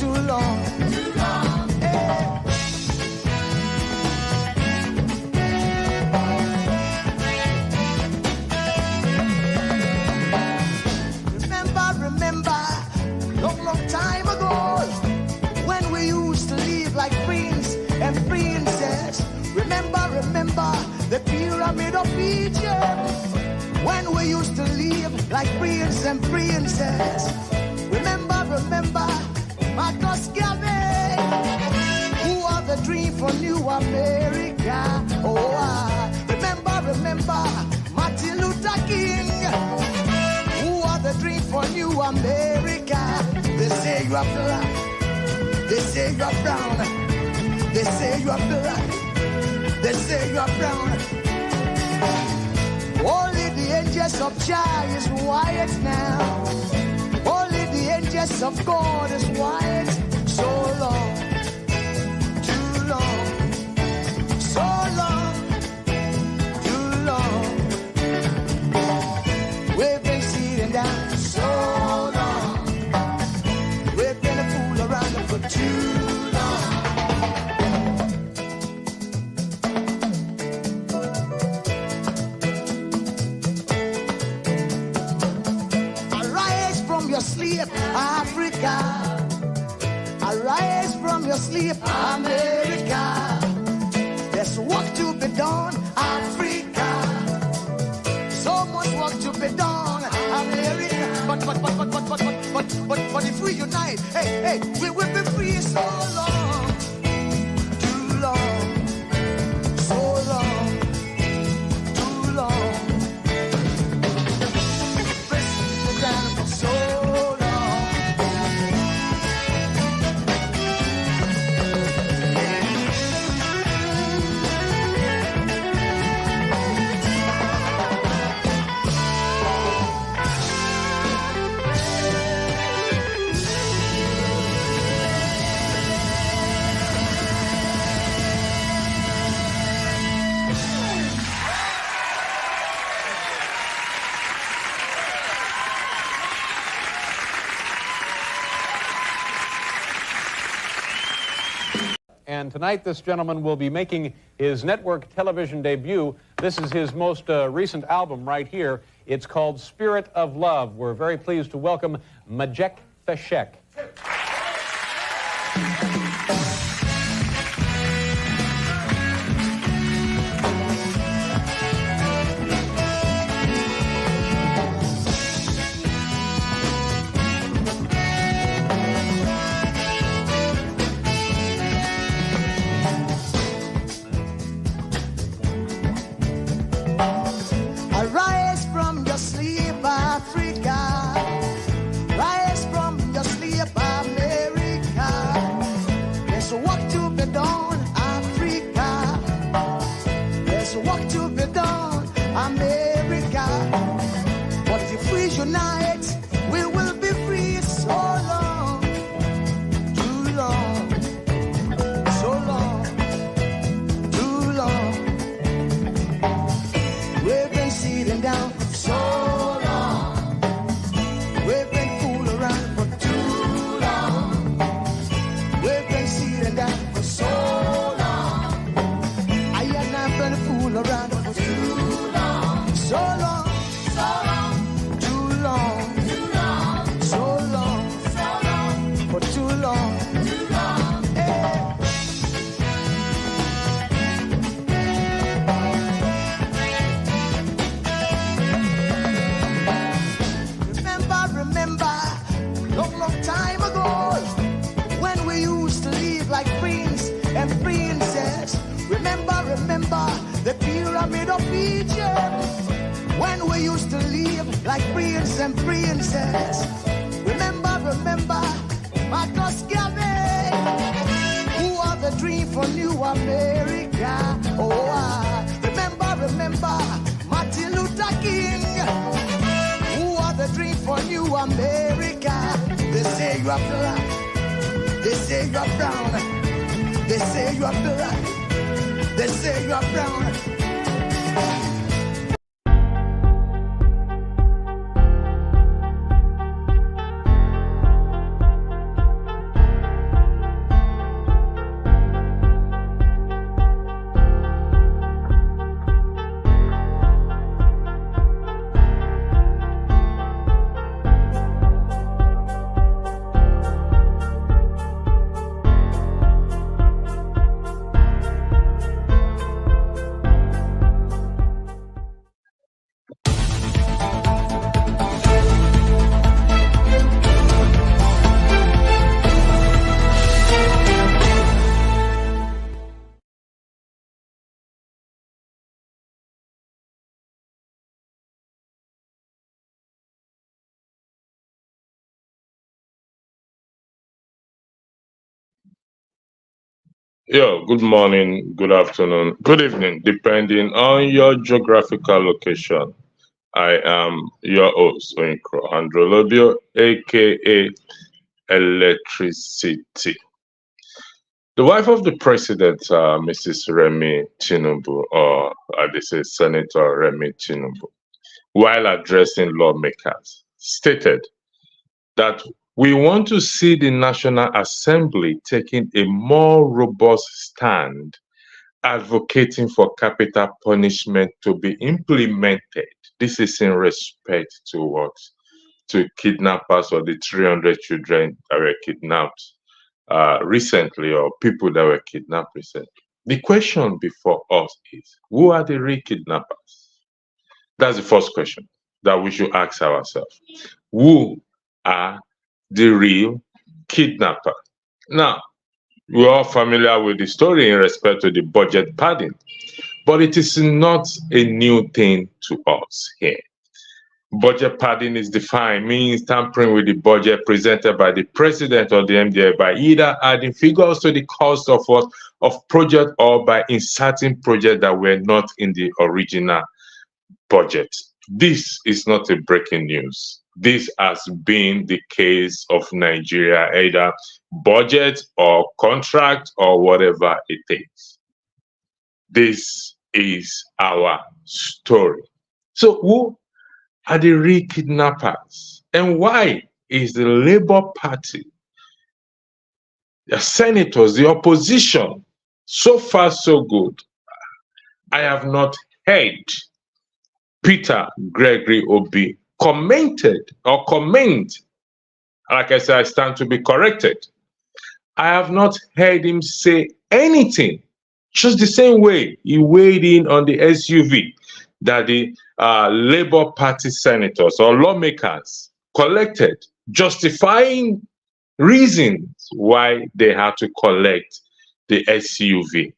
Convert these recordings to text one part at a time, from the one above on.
too long. Hey. Remember, long time ago, when we used to live like prince and princess. Remember, the pyramid of Egypt, when we used to live like prince and princess. Remember, Marcus Garvey, who are the dream for New America. Oh, remember, Martin Luther King, the dream for New America. They say you are black, they say you are brown, they say you are black, they say you are brown. Only the angels of Jah is white now. Only the angels of God is white. So long, too long, so long, too long. We've been sitting down so long. We've been a fool around for too long. Arise from your sleep, Africa. Arise from your sleep, America. There's work to be done, Africa. So much work to be done, America. But if we unite, hey, we will be free. So long, too long, so long, too long. Pressing the ground for so long. And tonight, this gentleman will be making his network television debut. This is his most recent album right here. It's called Spirit of Love. We're very pleased to welcome Majek Feshek. Arise from your sleep, Africa. Rise from your sleep, America. There's work to be done, Africa. There's work to be done, America. But if we unite, we will be free. So long, too long, so long, too long. We've been sitting down for so long. We've been fooling around for too long. We've been sitting down for so long. I have not been a fool around for too long. So long, so long, too long, too long, so long, for too long, too long. Hey. Remember, long time ago, when we used to live like prince and princess. Remember, the pyramid of Egypt, when we used to live like prince and princess. Remember, Marcus Garvey, who are the dream for New America. Oh, remember, Martin Luther King, the dream for New America. They say you are black, they say you are brown, they say you are black, they say you are brown. Yeah, good morning, good afternoon, good evening, depending on your geographical location. I am your host, Oinkro Androlobio, aka Electricity. The wife of the president, Mrs. Remi Tinubu, or they say Senator Remi Tinubu, while addressing lawmakers, stated that we want to see the National Assembly taking a more robust stand advocating for capital punishment to be implemented. This is in respect to what? To kidnappers or the 300 children that were kidnapped recently, or people that were kidnapped recently. The question before us is, who are the real kidnappers? That's the first question that we should ask ourselves. Who are the real kidnapper? Now, we're all familiar with the story in respect to the budget padding, but it is not a new thing to us here. Budget padding is defined, means tampering with the budget presented by the president or the MDA by either adding figures to the cost of what of project or by inserting projects that were not in the original budget. This is not a breaking news. This has been the case of Nigeria, either budget or contract or whatever it is. This is our story. So, who are the real kidnappers? And why is the Labour Party, the senators, the opposition, so far so good? I have not heard Peter Gregory Obi commented or comment. Like I said, I stand to be corrected. I have not heard him say anything, just the same way he weighed in on the SUV that the Labour Party senators or lawmakers collected, justifying reasons why they had to collect the SUV.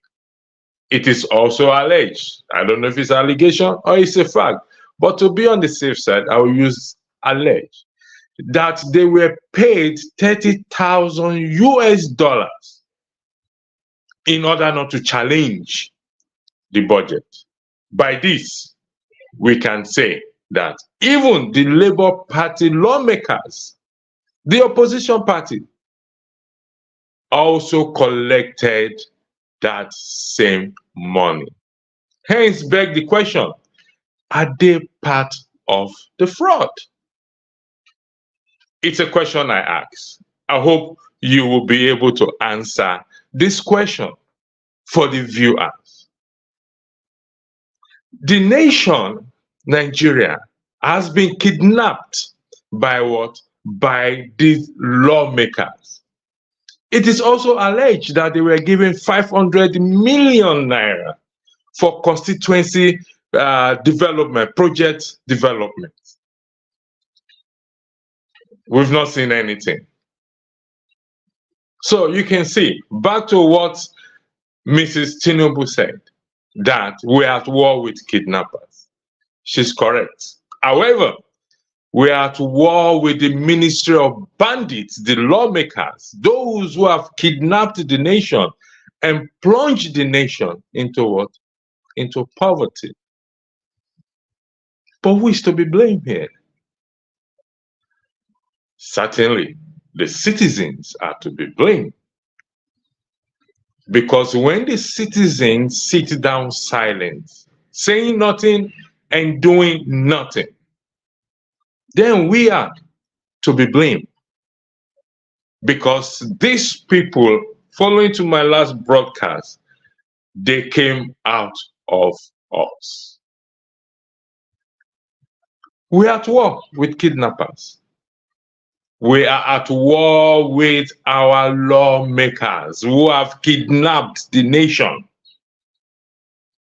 It is also alleged, I don't know if it's allegation or it's a fact, but to be on the safe side, I will use alleged, that they were paid 30,000 US dollars in order not to challenge the budget. By this, we can say that even the Labour Party lawmakers, the opposition party, also collected that same money. Hence, beg the question, are they part of the fraud? It's a question I ask. I hope you will be able to answer this question for the viewers. The nation, Nigeria, has been kidnapped by what? By these lawmakers. It is also alleged that they were given 500 million naira for constituency development, project development. We've not seen anything. So you can see, back to what Mrs. Tinubu said, that we're at war with kidnappers. She's correct. However, we're at war with the Ministry of Bandits, the lawmakers, those who have kidnapped the nation and plunged the nation into what? Into poverty. But who is to be blamed here? Certainly, the citizens are to be blamed. Because when the citizens sit down silent, saying nothing and doing nothing, then we are to be blamed. Because these people, following to my last broadcast, they came out of us. We are at war with kidnappers. We are at war with our lawmakers who have kidnapped the nation.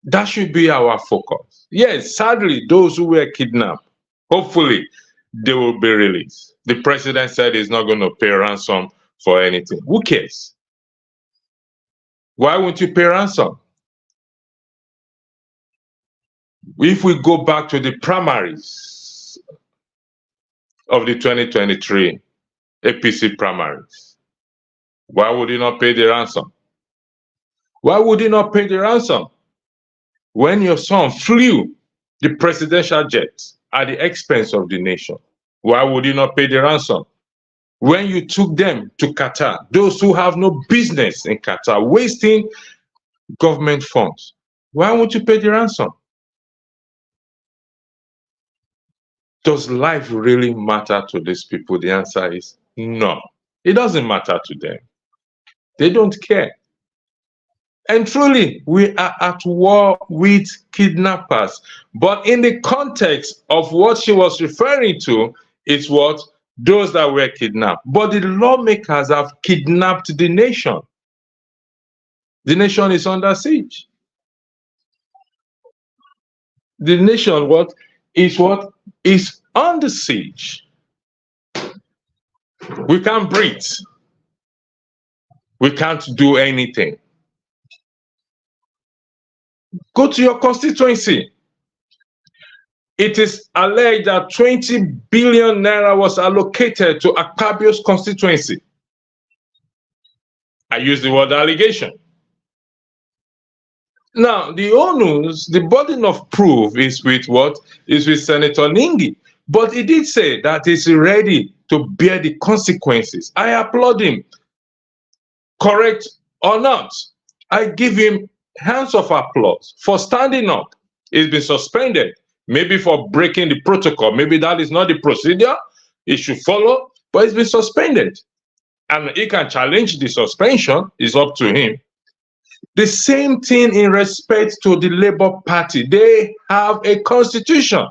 That should be our focus. Yes, sadly, those who were kidnapped, hopefully, they will be released. The president said he's not going to pay ransom for anything. Who cares? Why won't you pay ransom? If we go back to the primaries of the 2023 APC primaries, why would you not pay the ransom? Why would he not pay the ransom? When your son flew the presidential jet at the expense of the nation, why would you not pay the ransom? When you took them to Qatar, those who have no business in Qatar, wasting government funds, why won't you pay the ransom? Does life really matter to these people? The answer is no. It doesn't matter to them. They don't care. And truly, we are at war with kidnappers. But in the context of what she was referring to, is what? Those that were kidnapped. But the lawmakers have kidnapped the nation. The nation is under siege. The nation what? Is under siege. We can't breathe. We can't do anything. Go to your constituency. It is alleged that 20 billion naira was allocated to Akpabio's constituency. I use the word allegation. Now, the onus, the burden of proof is with what? Is with Senator Ningi. But he did say that he's ready to bear the consequences. I applaud him. Correct or not, I give him hands of applause for standing up. He's been suspended, maybe for breaking the protocol. Maybe that is not the procedure he should follow, but he's been suspended. And he can challenge the suspension, it's up to him. The same thing in respect to the Labour Party. They have a constitution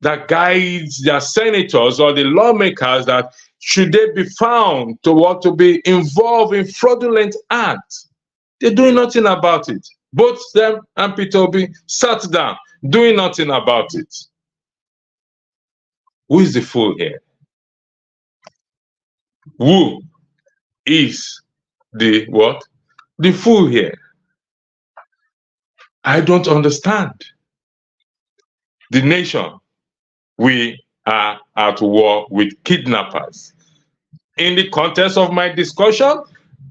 that guides their senators or the lawmakers that should they be found to want to be involved in fraudulent acts, they're doing nothing about it. Both them and Peter Obi sat down, doing nothing about it. Who is the fool here? Who is the what? The fool here. I don't understand. The nation, we are at war with kidnappers. In the context of my discussion,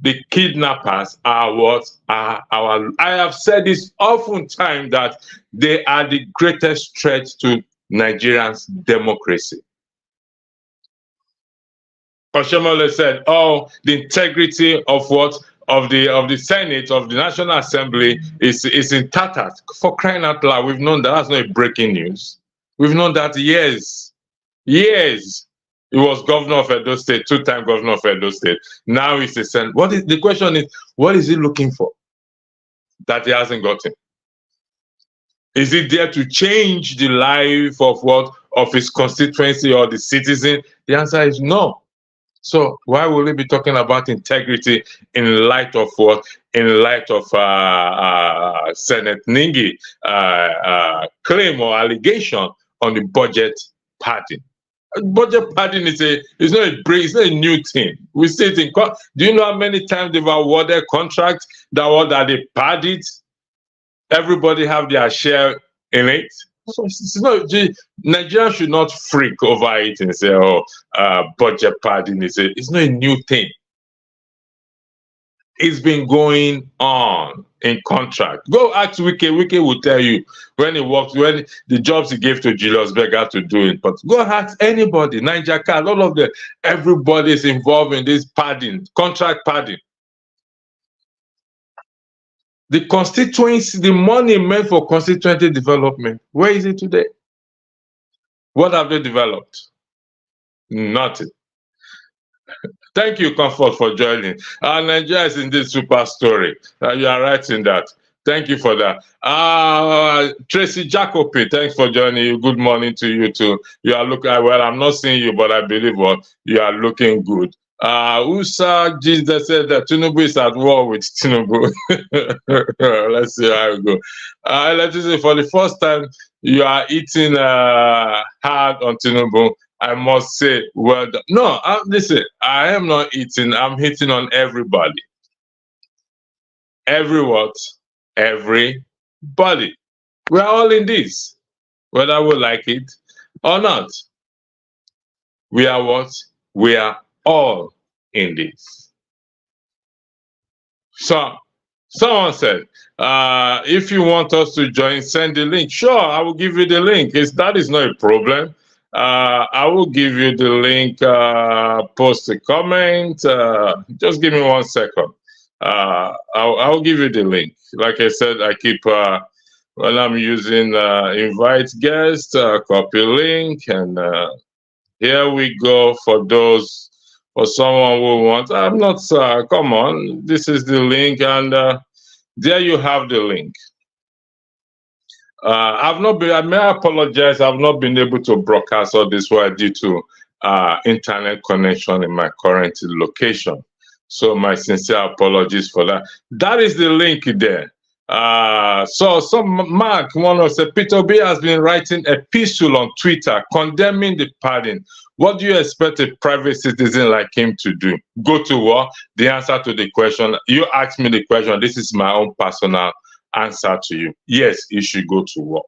the kidnappers are what are our. I have said this oftentimes that they are the greatest threat to Nigerians' democracy. Oshomole said, "Oh, the integrity of what of the Senate of the National Assembly is in tatters." For crying out loud, we've known that. That's not a breaking news. We've known that years. He was governor of Edo State, two-time governor of Edo State. Now he's a senator. The question is, what is he looking for that he hasn't gotten? Is he there to change the life of what of his constituency or the citizen? The answer is no. So why will he be talking about integrity in light of what? In light of Senate Ningi claim or allegation on the budget padding? Budget padding is not a new thing. We see it in court. Do you know how many times they've awarded contracts that they pad it? Everybody have their share in it. So it's not, Nigeria should not freak over it and say, budget padding it's not a new thing. It's been going on in contract. Go ask Wike. Wike will tell you when the jobs he gave to Julius Berger to do it. But go ask anybody, Niger Card, all of them, everybody is involved in this padding, contract padding. The constituency, the money meant for constituency development, where is it today? What have they developed? Nothing. Thank you, Comfort, for joining. Nigeria is indeed super story. You are right in that. Thank you for that. Tracy Jacopi, thanks for joining you. Good morning to you too. You are looking well. I'm not seeing you, but I believe you are looking good. Usa Jesus said that Tinubu is at war with Tinubu. Let's see how it goes. Let's say for the first time you are eating hard on Tinubu. I must say, well done. No, listen, I am not eating. I'm hitting on everybody. Everybody. We're all in this, whether we like it or not. We are what? We are all in this. So Someone said, if you want us to join, send the link. Sure, I will give you the link. That is not a problem. I will give you the link, post a comment. Just give me 1 second. I'll give you the link. Like I said, I keep, when I'm using invite guest, copy link, and here we go for those, for someone who wants. I'm not, come on, this is the link, and there you have the link. I've not been, I may apologize, I've not been able to broadcast all this while due to internet connection in my current location. So my sincere apologies for that. That is the link there. So some Mark, one of the Peter B has been writing a epistle on Twitter condemning the pardon. What do you expect a private citizen like him to do? Go to war? The answer to the question, you asked me the question, this is my own personal answer to you. Yes, he should go to war.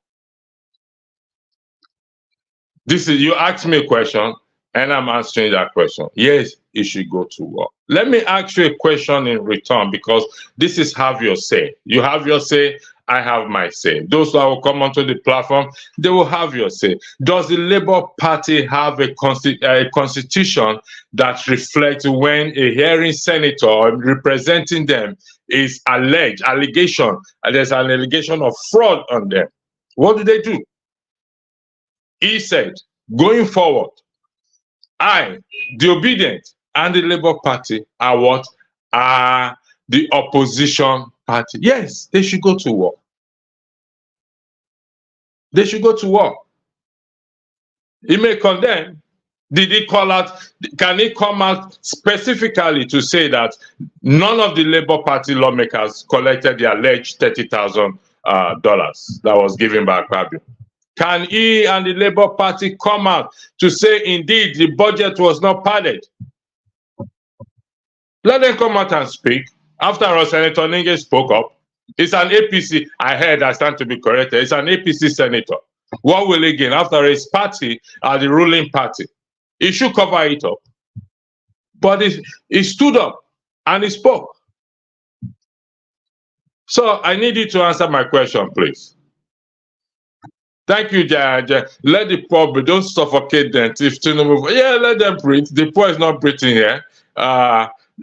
This is, you asked me a question and I'm answering that question. Yes, he should go to war. Let me ask you a question in return, because this is have your say. You have your say, I have my say. Those who will come onto the platform, they will have your say. Does the Labour Party have a constitution that reflects when a hearing senator representing them is allegation, and there's an allegation of fraud on them? What do? He said, going forward, I, the obedient, and the Labour Party are what? Are the opposition party. Yes, they should go to war. They should go to war. He may condemn. Did he call out? Can he come out specifically to say that none of the Labour Party lawmakers collected the alleged $30,000 that was given by Akpabio? Can he and the Labour Party come out to say, indeed, the budget was not padded? Let them come out and speak. After all, Senator Ninge spoke up. It's an APC, I heard, I stand to be corrected. It's an APC senator. What will he gain? After his party are the ruling party. He should cover it up. But he stood up and he spoke. So I need you to answer my question, please. Thank you, Judge. Let the poor, don't suffocate them. If Tinubu, yeah, let them breathe. The poor is not breathing here.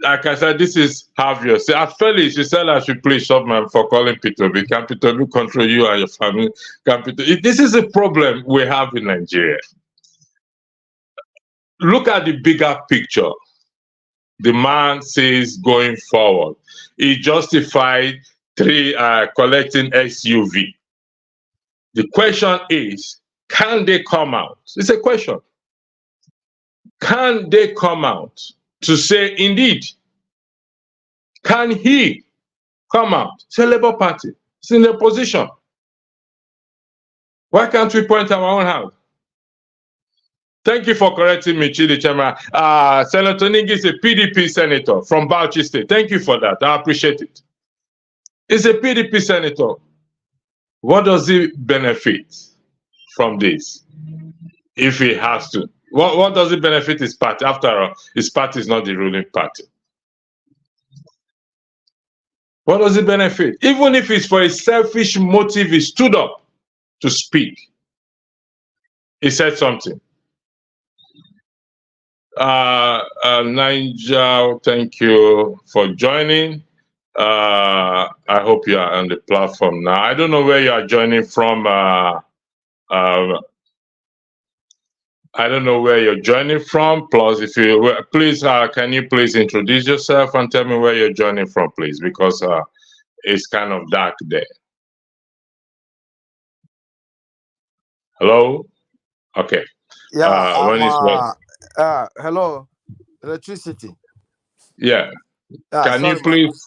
Like I said, this is have your say. Actually, she said I should please stop man for calling P2B. Can P2B control you and your family? This is a problem we have in Nigeria. Look at the bigger picture. The man says going forward, he justified collecting SUV. The question is, can they come out? It's a question. Can they come out to say, indeed, can he come out? It's a Labour Party. It's in the position. Why can't we point our own hand? Thank you for correcting me, Chidi Chema. Senator Ningi is a PDP senator from Bauchi State. Thank you for that. I appreciate it. He's a PDP senator. What does he benefit from this if he has to? What does it benefit his party? After all, his party is not the ruling party. What does it benefit? Even if it's for a selfish motive, he stood up to speak. He said something. Nigel, thank you for joining. I hope you are on the platform now. I don't know where you are joining from. I don't know where you're joining from. Plus, if you please, can you please introduce yourself and tell me where you're joining from, please, because it's kind of dark there. Hello. Okay. Yeah. Hello. Electricity. Yeah. Can sorry, you please?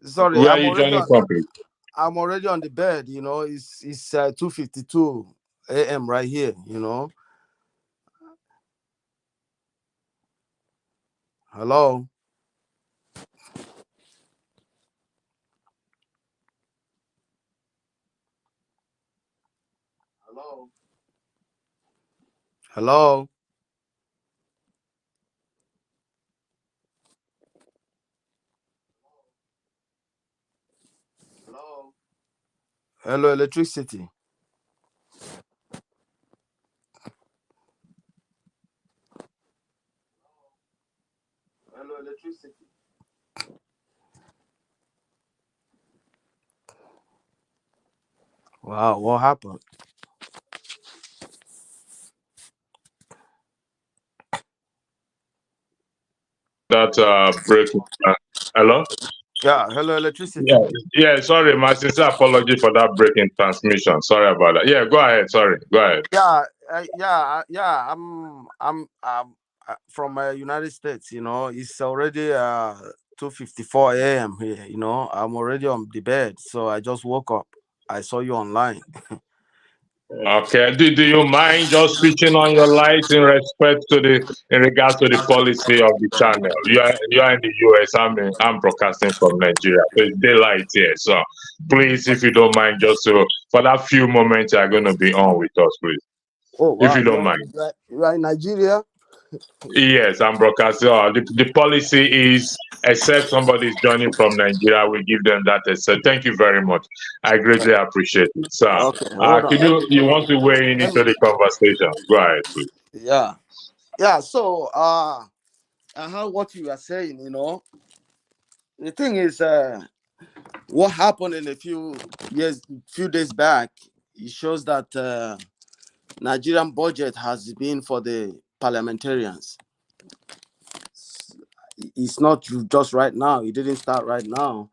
Sorry. Where are you joining from, please? I'm already on the bed. You know, it's 2:52 a.m. right here. You know. Hello. Hello. Hello. Hello, electricity. Hello, electricity. Wow, what happened? That break. Hello. Yeah, hello, Yeah, electricity. yeah. Sorry, my sincere apology for that breaking transmission. Sorry about that. Yeah, go ahead. Sorry, go ahead. Yeah, yeah. I'm from United States. It's already 2:54 a.m. here. I'm already on the bed, so I just woke up. I saw you online. Okay. Do you mind just switching on your lights in respect to in regards to the policy of the channel? You are in the US. I'm broadcasting from Nigeria. So it's daylight here. So please, if you don't mind, just for that few moments you are going to be on with us, please. Oh If wow, you don't mind. you are in Nigeria. Yes, I'm broadcasting. The policy is, except somebody is joining from Nigeria, we give them that. So thank you very much. I greatly appreciate it. So, Okay, hold on. can you want to weigh in Let into me. the conversation? Go ahead, please. Yeah, yeah. So I heard what you are saying. The thing is, what happened in a few days back, it shows that Nigerian budget has been for the parliamentarians. It's not just right now. It didn't start right now.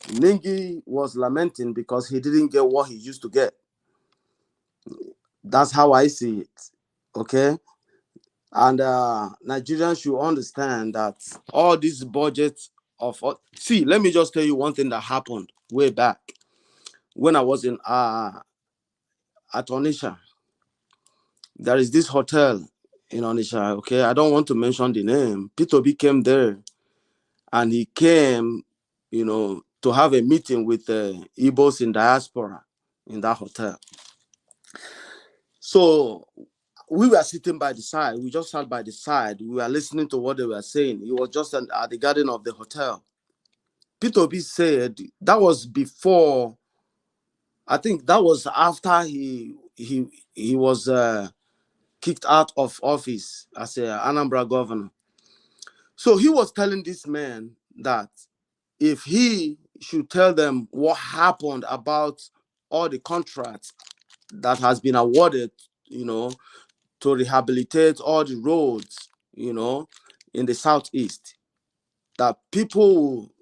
Ningi was lamenting because he didn't get what he used to get. That's how I see it. Okay. And Nigerians should understand that all these budgets see, let me just tell you one thing that happened way back when I was in at Onisha. There is this hotel in Onisha. Okay, I don't want to mention the name. P2B came there, and he came, to have a meeting with the Igbos in diaspora in that hotel. So we were sitting by the side. We just sat by the side. We were listening to what they were saying. It was just at the garden of the hotel. P2B said that was before. I think that was after he was kicked out of office as a Anambra governor. So he was telling this man that if he should tell them what happened about all the contracts that has been awarded, to rehabilitate all the roads, in the southeast, that people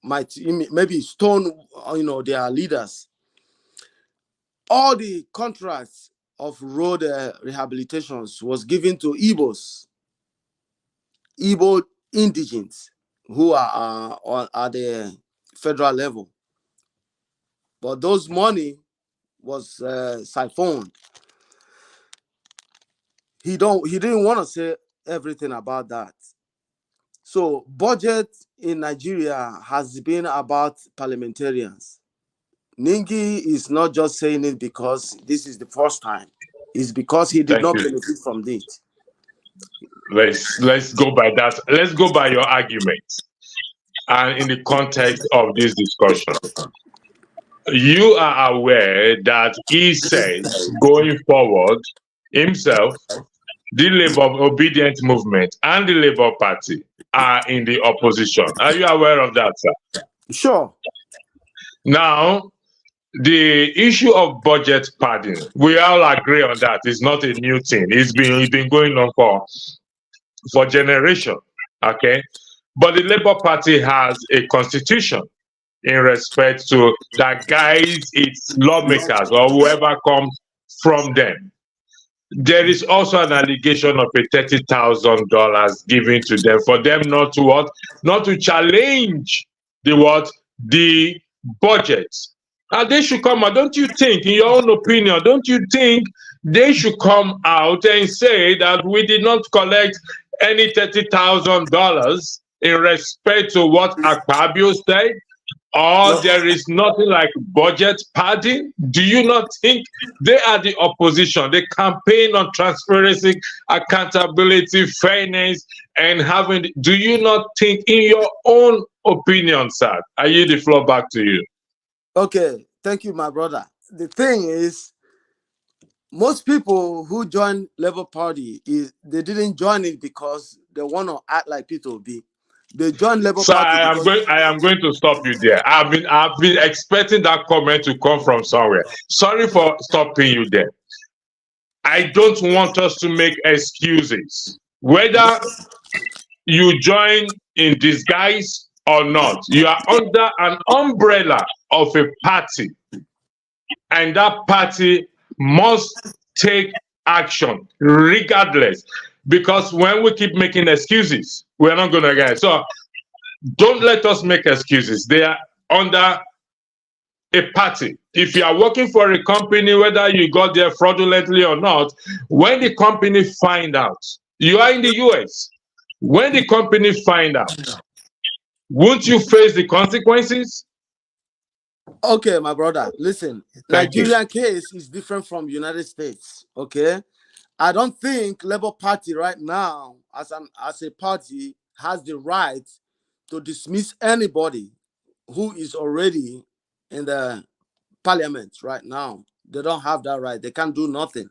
might maybe stone, their leaders. All the contracts of road rehabilitations was given to Igbo indigents who are at the federal level. But those money was siphoned. He didn't want to say everything about that. So budget in Nigeria has been about parliamentarians. Ningi is not just saying it because this is the first time. It's because he did Thank not you. benefit from it. Let's go by that. Let's go by your arguments, and in the context of this discussion, you are aware that he says going forward himself, the Labour Obedient Movement and the Labour Party are in the opposition. Are you aware of that, sir? Sure. Now, the issue of budget padding, we all agree on that. It's not a new thing. It's been going on for generation. Okay, but the Labour Party has a constitution in respect to that guides its lawmakers or whoever comes from them. There is also an allegation of a $30,000 given to them for them not to what? Not to challenge the what? The budget. And they should come out. Don't you think, in your own opinion, don't you think they should come out and say that we did not collect any $30,000 in respect to what Akpabio said? Or No. there is nothing like budget padding? Do you not think they are the opposition? They campaign on transparency, accountability, fairness, and having. Do you not think, in your own opinion, sir? I yield the floor back to you. Okay. Thank you, my brother. the thing is, most people who join Labour Party they didn't join it because they want to act like P2B. They joined Labour So Party because I am going to stop you there. I've been expecting that comment to come from somewhere. Sorry for stopping you there. I don't want us to make excuses. Whether you join in disguise or not, you are under an umbrella of a party, and that party must take action regardless. Because when we keep making excuses, we're not going to get it. So don't let us make excuses. They are under a party. If you are working for a company, whether you got there fraudulently or not, when the company find out, you are in the US, when the company find out, won't you face the consequences? okay, my brother, listen, Thank you. Nigerian case is different from United States. Okay, I don't think Labour Party right now, as a party, has the right to dismiss anybody who is already in the parliament right now. They don't have that right. They can't do nothing.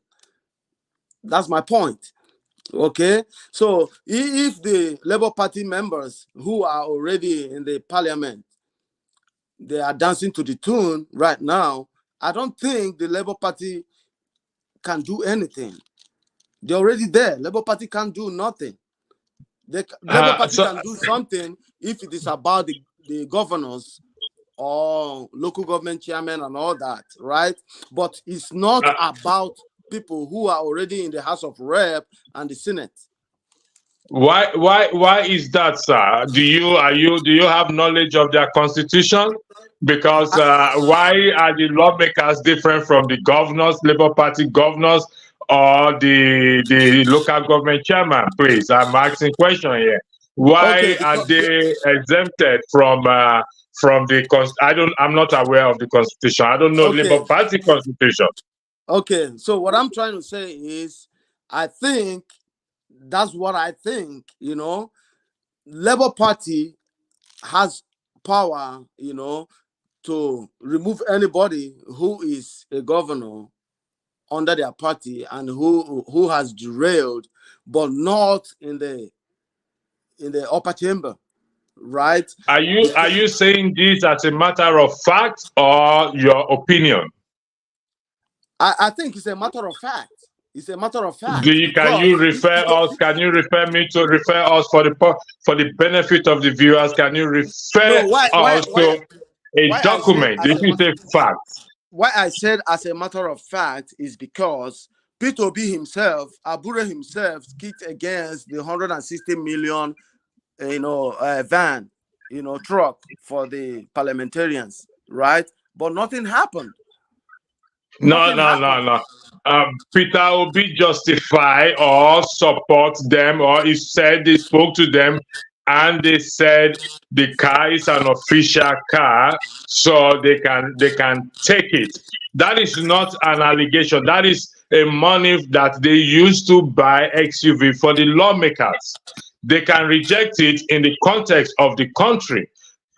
That's my point. Okay, so if the Labour Party members who are already in the parliament, they are dancing to the tune right now, I don't think the Labour Party can do anything. They're already there. Labour Party can't do nothing. Labour Party So can do something if it is about the governors or local government chairman and all that, right? But it's not about people who are already in the House of Rep and the Senate. why is that, sir? Do you have knowledge of their constitution? Because why are the lawmakers different from the governors, Labour Party governors, or the local government chairman? Please, I'm asking question here. Okay, Why are they exempted from I'm not aware of the constitution. I don't know okay, Labour Party constitution. okay. So what I'm trying to say is, I think that's what I think. Labour Party has power, to remove anybody who is a governor under their party and who has derailed, but not in the upper chamber, right? Are you saying this as a matter of fact or your opinion? I think it's a matter of fact. It's a matter of fact Can because you refer us? Can you refer me to refer us for the benefit of the viewers? Can you refer no, why us to a why I said document? This is a fact. why I said as a matter of fact is because P2B himself, Abure himself, kicked against the 160 million, van, truck for the parliamentarians, right? But nothing happened. No. Peter Obi justify or support them, or he said they spoke to them and they said the car is an official car, so they can take it. That is not an allegation. That is a money that they use to buy XUV for the lawmakers. They can reject it in the context of the country.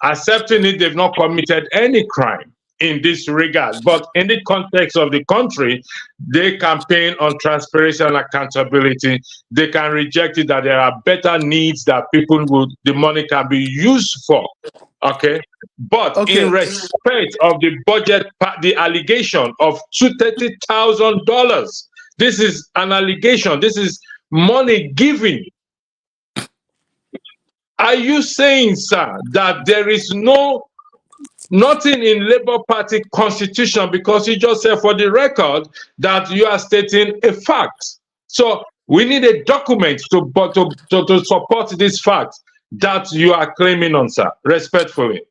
Accepting it, they've not committed any crime in this regard. But in the context of the country, they campaign on transparency and accountability. They can reject it that there are better needs that the money can be used for. Okay. But in respect of the budget, the allegation of $230,000, this is an allegation. This is money given. Are you saying, sir, that there is nothing in Labour Party constitution, because you just said for the record that you are stating a fact? So we need a document to support this fact that you are claiming on, sir, respectfully.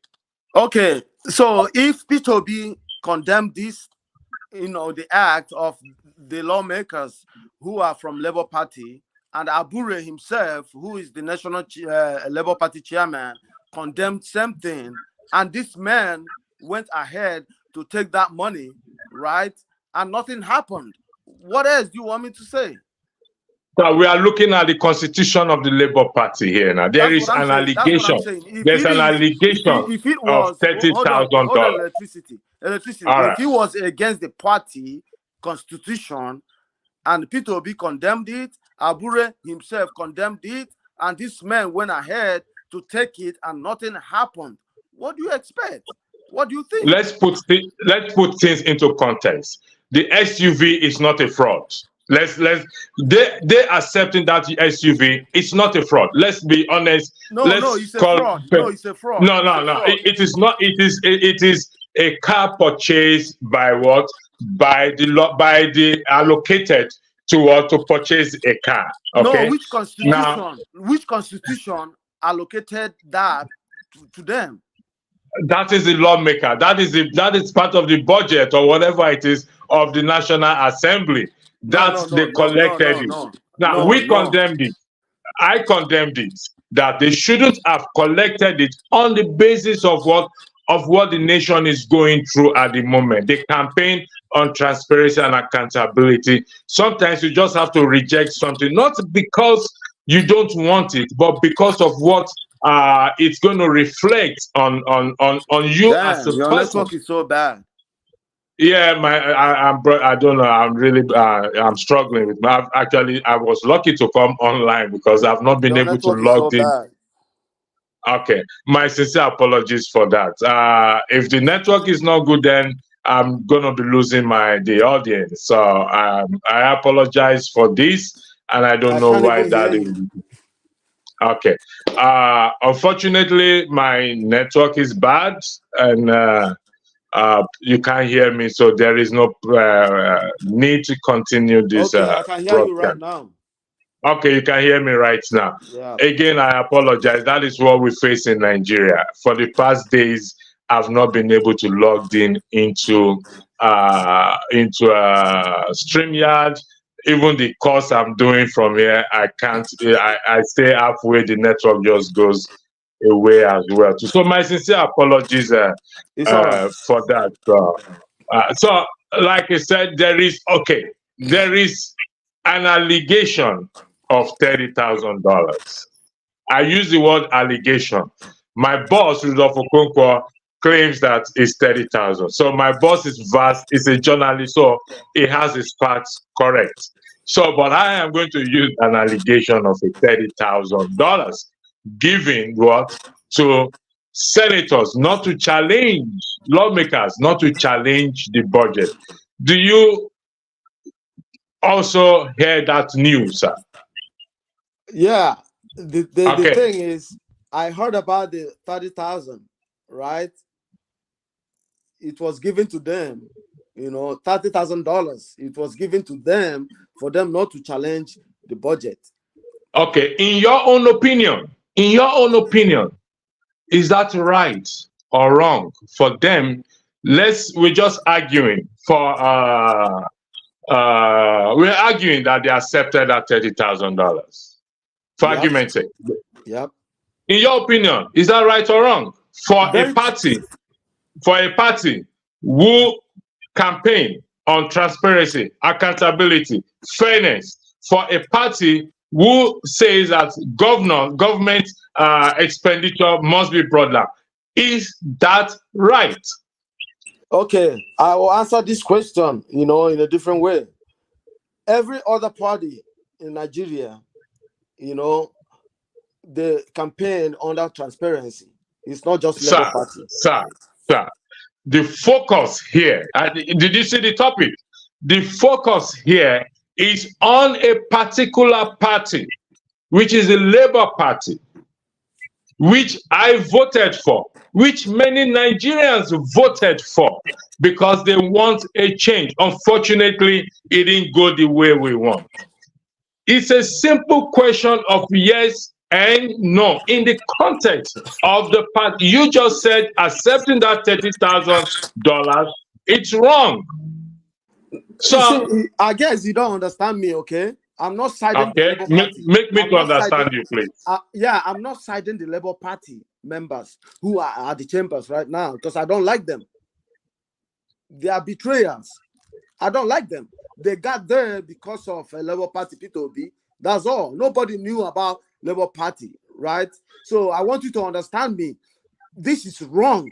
Okay, so if P2B condemned this, the act of the lawmakers who are from Labour Party, and Abure himself, who is the National Labour Party chairman, condemned same thing, and this man went ahead to take that money, right? And nothing happened. What else do you want me to say? So we are looking at the constitution of the Labour Party here now. There is an allegation. There's an allegation if it of was, $30,000. electricity. All right. If it was against the party constitution, and Peter Obi condemned it, Abure himself condemned it, and this man went ahead to take it, and nothing happened. What do you expect? What do you think? Let's put things into context. The SUV is not a fraud. They accepting that the SUV is not a fraud. Let's be honest. No, it's a fraud. No, it's a fraud. No. It is not. It is a car purchased by what? By the allocated to purchase a car. Okay. No, which constitution? Now, which constitution allocated that to them? That is the lawmaker. That is part of the budget or whatever it is of the National Assembly. They collected it. Now we condemned it. I condemned it that they shouldn't have collected it on the basis of what the nation is going through at the moment. The campaign on transparency and accountability. Sometimes you just have to reject something, not because you don't want it, but because of what it's going to reflect on you as a person. Your network is so bad. Yeah, I don't know. I'm really I'm struggling with. I was lucky to come online because I've not been able to log in. Okay, my sincere apologies for that. If the network is not good, then I'm gonna be losing the audience. So I apologize for this, and I don't know why that is. Okay. Unfortunately, my network is bad, and you can't hear me, so there is no need to continue this. Okay, I can hear you right now. Okay, you can hear me right now. Yeah. Again, I apologize. That is what we face in Nigeria. For the past days, I've not been able to log into StreamYard. Even the course I'm doing from here, I can't. I stay halfway. The network just goes away as well. So my sincere apologies for that. So, like I said, there is an allegation of $30,000. I use the word allegation. My boss, Rudolph Okonkwo, claims that it's 30,000. So my boss is vast, is a journalist, so he has his facts correct. So, but I am going to use an allegation of $30,000 given to senators, not to challenge lawmakers, not to challenge the budget. Do you also hear that news, sir? Yeah. The thing is, I heard about the 30,000, right? It was given to them, $30,000. It was given to them for them not to challenge the budget. Okay, in your own opinion, is that right or wrong for them? We're just arguing for we're arguing that they accepted that $30,000 for argument's sake. Yep. In your opinion, is that right or wrong for a party who campaign on transparency, accountability, fairness, for a party who says that government expenditure must be brought down? Is that right? Okay, I will answer this question, in a different way. Every other party in Nigeria, the campaign under transparency. It's not just Labour Party. Sir, the focus here, did you see the topic? The focus here is on a particular party, which is the Labour Party, which I voted for, which many Nigerians voted for, because they want a change. Unfortunately, it didn't go the way we want. It's a simple question of yes and no. In the context of the part you just said, accepting that $30,000, it's wrong. So see, I guess you don't understand me, okay? I'm not siding. Okay, make me to understand you, please. Yeah, I'm not siding the Labour Party members who are at the chambers right now because I don't like them. They are betrayers. I don't like them. They got there because of a Labour Party P2B That's all. Nobody knew about Labour Party, right? So I want you to understand me. This is wrong.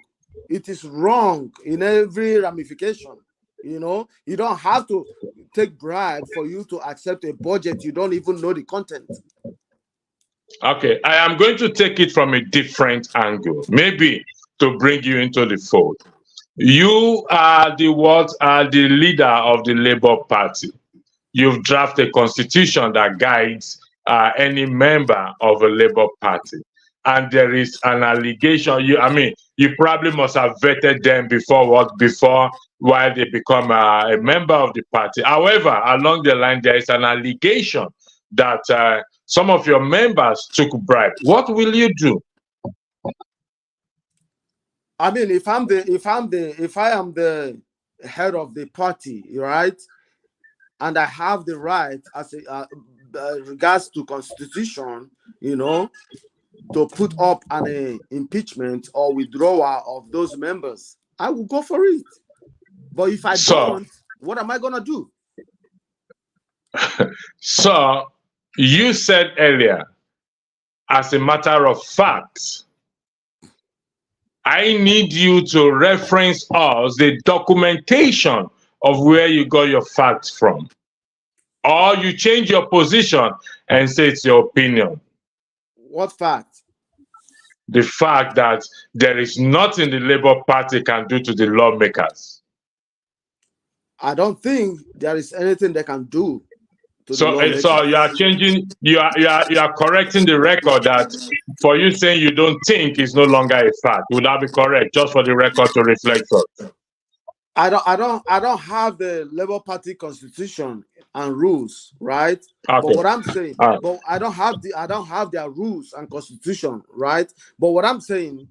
It is wrong in every ramification. You know, you don't have to take bribe for you to accept a budget. You don't even know the content. Okay, I am going to take it from a different angle, maybe to bring you into the fold. You are the leader of the Labour Party. You've drafted a constitution that guides any member of a Labour Party. And there is an allegation. You probably must have vetted them before while they become a member of the party. However, along the line, there is an allegation that some of your members took bribe. What will you do? I mean, if I am the head of the party, right, and I have the right as regards to constitution, you know, to put up an impeachment or withdrawal of those members, I will go for it. But if I don't, what am I gonna do? So you said earlier, as a matter of fact, I need you to reference us the documentation of where you got your facts from. Or you change your position and say it's your opinion. What fact? The fact that there is nothing the Labour Party can do to the lawmakers. I don't think there is anything they can do. So you are changing, you are correcting the record that for you saying you don't think is no longer a fact. Would that be correct? Just for the record to reflect on. I don't have the Labour Party constitution and rules, right? Okay. But what I'm saying, but I don't have their rules and constitution, right? But what I'm saying,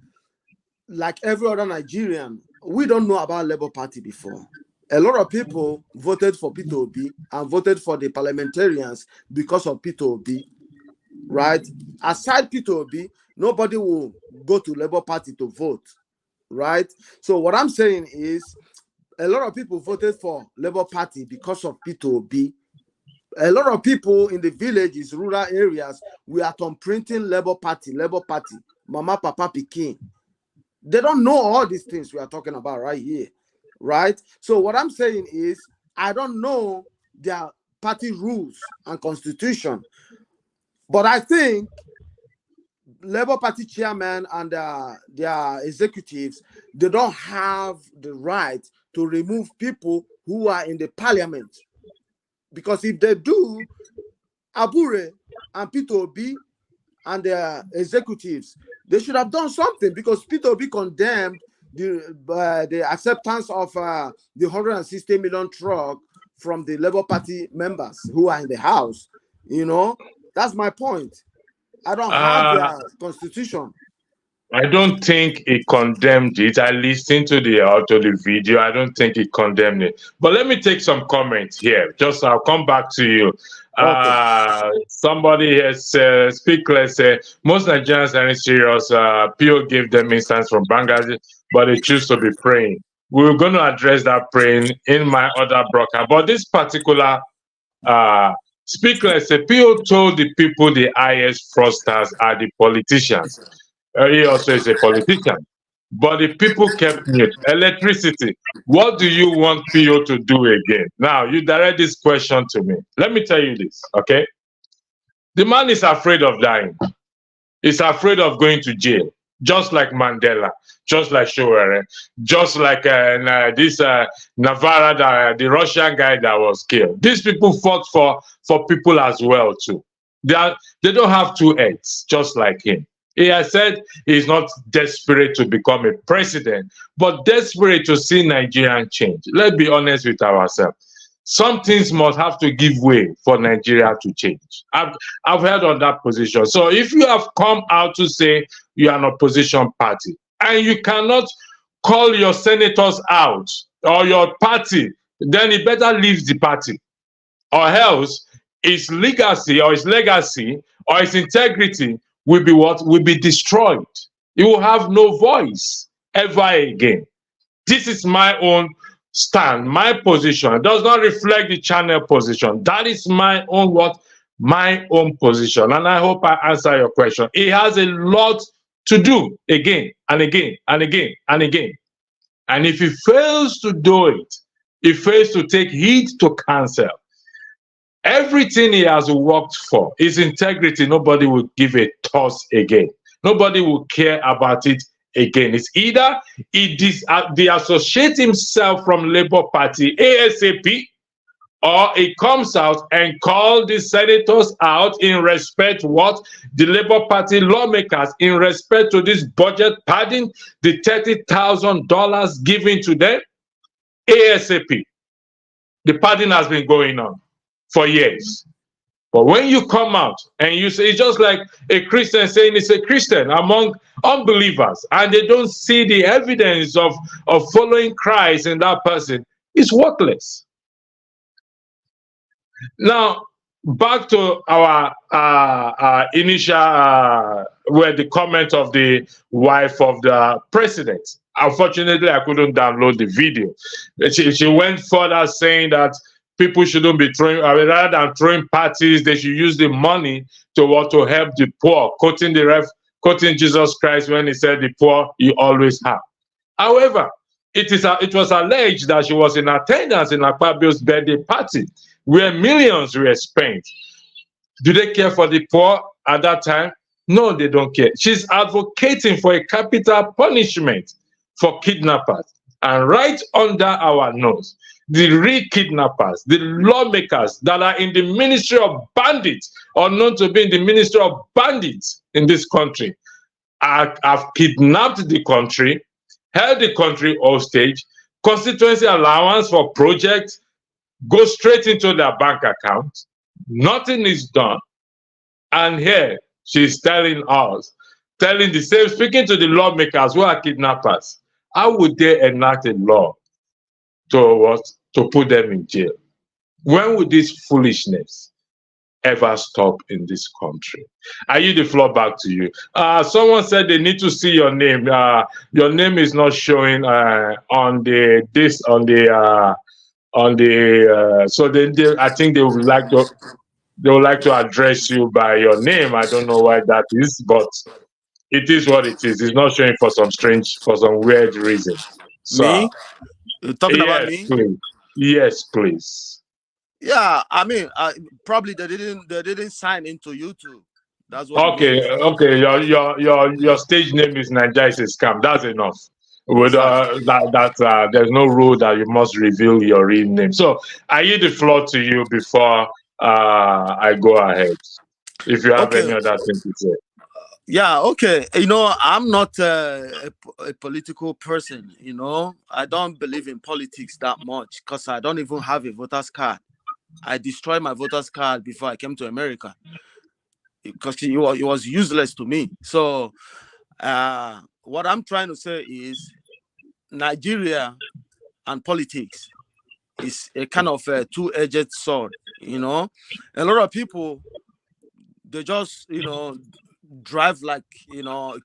like every other Nigerian, we don't know about Labour Party before. A lot of people voted for Peter Obi and voted for the parliamentarians because of Peter Obi, right? Aside Peter Obi, nobody will go to Labour Party to vote, right? So what I'm saying is, a lot of people voted for Labour Party because of Peter Obi. A lot of people in the villages, rural areas, we are printing Labour Party, Mama, Papa, Pikin. They don't know all these things we are talking about right here, right? So what I'm saying is, I don't know their party rules and constitution, but I think Labour Party chairman and their executives, they don't have the right to remove people who are in the parliament. Because if they do, Abure and Peter Obi and their executives, they should have done something, because Peter Obi condemned the acceptance of the 160 million truck from the Labour Party members who are in the House. You know, that's my point. I don't have their constitution. I don't think he condemned it. I listened to the video. I don't think he condemned it. But let me take some comments here. Just I'll come back to you. Okay. Somebody has speak less. Most Nigerians are serious. PO gave them instance from Bangladesh, but they choose to be praying. We're going to address that praying in my other broadcast. But this particular speaker, PO told the people the highest fraudsters are the politicians. He also is a politician, but the people kept mute. Electricity. What do you want PO to do again? Now, you direct this question to me. Let me tell you this, okay? The man is afraid of dying. He's afraid of going to jail, just like Mandela, just like Showere, just like this Navarra, the Russian guy that was killed. These people fought for people as well, too. They don't have two heads, just like him. He has said he's not desperate to become a president, but desperate to see Nigerian change. Let's be honest with ourselves. Some things must have to give way for Nigeria to change. I've held on that position. So if you have come out to say you are an opposition party and you cannot call your senators out or your party, then you better leave the party, or else its legacy or its integrity will be what? Will be destroyed. You will have no voice ever again. This is my own stand, my position. It does not reflect the channel position. That is my own my own position, and I hope I answer your question. He has a lot to do again and again and again and again. And if he fails to do it, he fails to take heed to counsel, everything he has worked for, his integrity, nobody will give a toss again. Nobody will care about it again. It's either he disassociates himself from Labour Party ASAP, or he comes out and calls the senators out in respect what the Labour Party lawmakers, in respect to this budget padding, the $30,000 given to them ASAP. The padding has been going on for years. But when you come out and you say, it's just like a Christian saying it's a Christian among unbelievers, and they don't see the evidence of following Christ in that person, it's worthless. Now, back to our initial, where the comment of the wife of the president. Unfortunately, I couldn't download the video. She went further saying that people shouldn't be throwing, rather than throwing parties, they should use the money to help the poor, quoting Jesus Christ when he said, the poor you always have. However, it was alleged that she was in attendance in Akpabio's birthday party, where millions were spent. Do they care for the poor at that time? No, they don't care. She's advocating for a capital punishment for kidnappers. And right under our nose, the real kidnappers, the lawmakers that are in the ministry of bandits, or known to be in the ministry of bandits in this country, have kidnapped the country, held the country hostage, constituency allowance for projects go straight into their bank account. Nothing is done. And here she's telling the same, speaking to the lawmakers who are kidnappers, how would they enact a law to put them in jail? When would this foolishness ever stop in this country? I yield the floor back to you. Someone said they need to see your name. Your name is not showing on the so they I think they would like to address you by your name. I don't know why that is, but it is what it is. It's not showing for some weird reason. So, Me? You're talking about me? Please. Yes, please. Yeah, I mean, probably they didn't sign into YouTube. That's what. Okay. Your stage name is Nigeria is a Scam. That's enough. With there's no rule that you must reveal your real name. So I yield the floor to you before I go ahead. If you have any other thing to say. Yeah, okay. I'm not a political person. I don't believe in politics that much because I don't even have a voter's card. I destroyed my voter's card before I came to America because it was useless to me. So what I'm trying to say is Nigeria and politics is a kind of a two-edged sword. A lot of people, they just drive like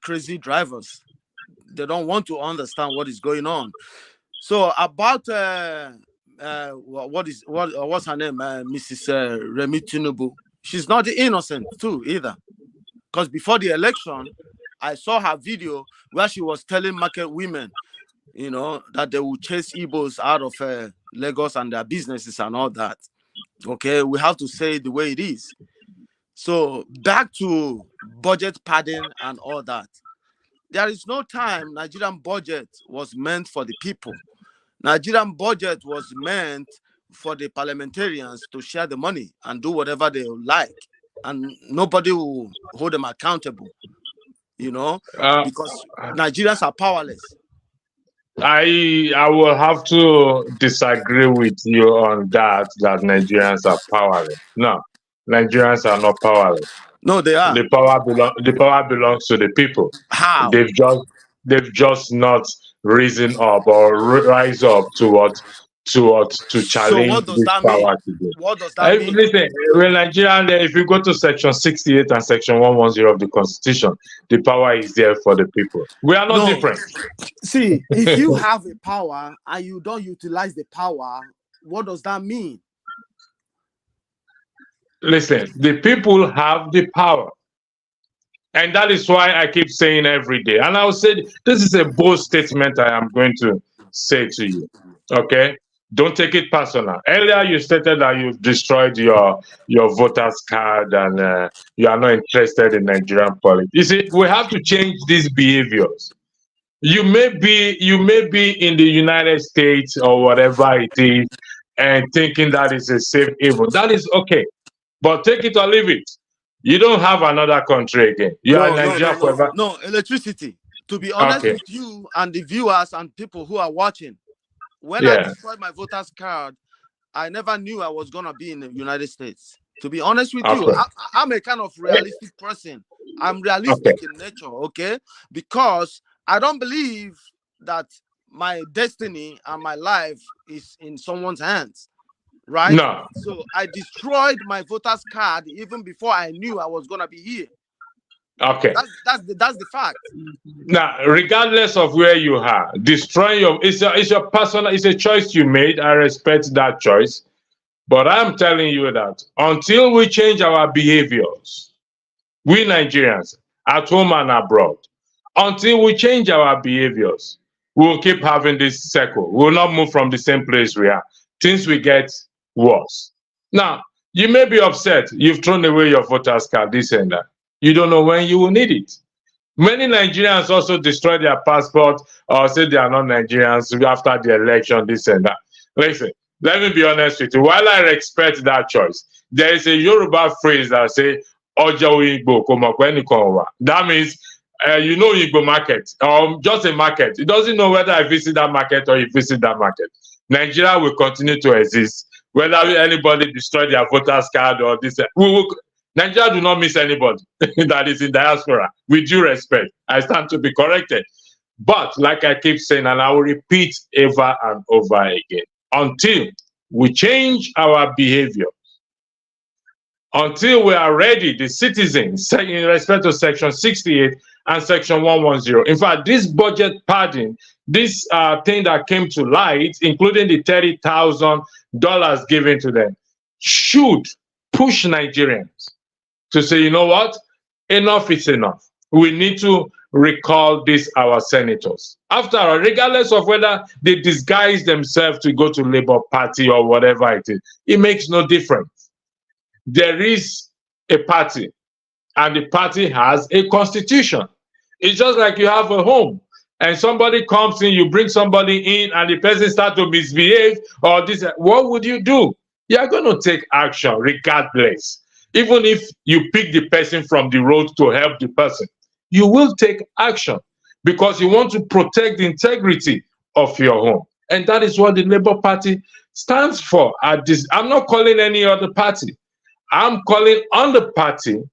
crazy drivers. They don't want to understand what is going on. So about what's her name, Mrs. Remi Tinubu, she's not innocent too either, because before the election I saw her video where she was telling market women that they will chase Igbos out of Lagos and their businesses and all that. Okay, we have to say it the way it is. So back to budget padding and all that. There is no time Nigerian budget was meant for the people. Nigerian budget was meant for the parliamentarians to share the money and do whatever they like. And nobody will hold them accountable, because Nigerians are powerless. I will have to disagree with you on that Nigerians are powerless. No, Nigerians are not powerless. No, they are. The power belongs to the people. How? They've just not risen up or rise up to challenge what does this that power mean? today. What does that mean? Listen, in Nigeria, if you go to section 68 and section 110 of the Constitution, the power is there for the people. We are not different. See, if you have a power and you don't utilize the power, what does that mean? Listen, the people have the power. And that is why I keep saying every day. And I'll say this is a bold statement I am going to say to you. Okay? Don't take it personal. Earlier, you stated that you destroyed your voter's card and you are not interested in Nigerian politics. You see, we have to change these behaviors. You may be in the United States or whatever it is and thinking that is a safe haven. That is okay. But take it or leave it. You don't have another country again. You are in Nigeria forever. No, electricity. To be honest Okay. with you and the viewers and people who are watching, when I Yeah. destroyed my voter's card, I never knew I was gonna be in the United States. To be honest with you, Okay. I'm a kind of realistic person. I'm realistic in nature, okay? Because I don't believe that my destiny and my life is in someone's hands, right? No. So I destroyed my voter's card even before I knew I was gonna be here. Okay. That's the fact. Now, regardless of where you are, destroying it's your personal, it's a choice you made. I respect that choice. But I'm telling you that until we change our behaviors, we Nigerians, at home and abroad, until we change our behaviors, we'll keep having this circle. We'll not move from the same place we are. Things will get worse. Now, you may be upset. You've thrown away your voter's card, this and that. You don't know when you will need it. Many Nigerians also destroy their passport or say they are not Nigerians after the election, this and that. Listen, let me be honest with you. While I respect that choice, there is a Yoruba phrase that say, Ojo Igbo komakweni konwa. That means, you know Igbo market, just a market. It doesn't know whether I visit that market or you visit that market. Nigeria will continue to exist. Whether anybody destroy their voter's card or this, Nigeria do not miss anybody that is in diaspora. With due respect, I stand to be corrected. But like I keep saying, and I will repeat over and over again, until we change our behavior, until we are ready, the citizens, in respect to Section 68 and Section 110. In fact, this budget padding, this thing that came to light, including the $30,000 given to them, should push Nigerians to say, you know what? Enough is enough. We need to recall these our senators. After all, regardless of whether they disguise themselves to go to Labour Party or whatever it is, it makes no difference. There is a party, and the party has a constitution. It's just like you have a home, and somebody comes in, you bring somebody in, and the person starts to misbehave or this. What would you do? You are going to take action regardless. Even if you pick the person from the road to help the person, you will take action because you want to protect the integrity of your home. And that is what the Labour Party stands for. I'm not calling any other party. I'm calling on the party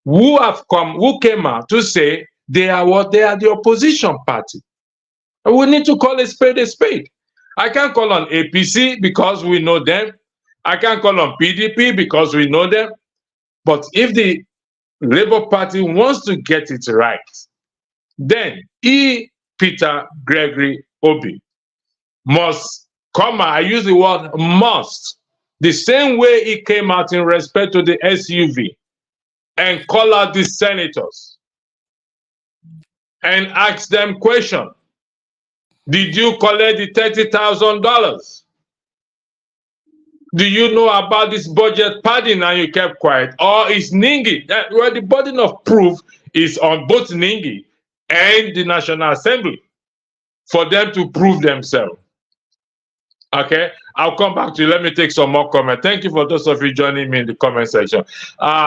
who came out to say they are the opposition party. And we need to call a spade a spade. I can't call on APC because we know them. I can't call on PDP because we know them. But if the Labour Party wants to get it right, then Peter Gregory Obi must come out. I use the word must. The same way he came out in respect to the SUV and call out the senators and ask them question. Did you collect the $30,000? Do you know about this budget padding and you kept quiet? Or is Ningi? Well, the burden of proof is on both Ningi and the National Assembly for them to prove themselves. Okay, I'll come back to you. Let me take some more comment. Thank you for those of you joining me in the comment section.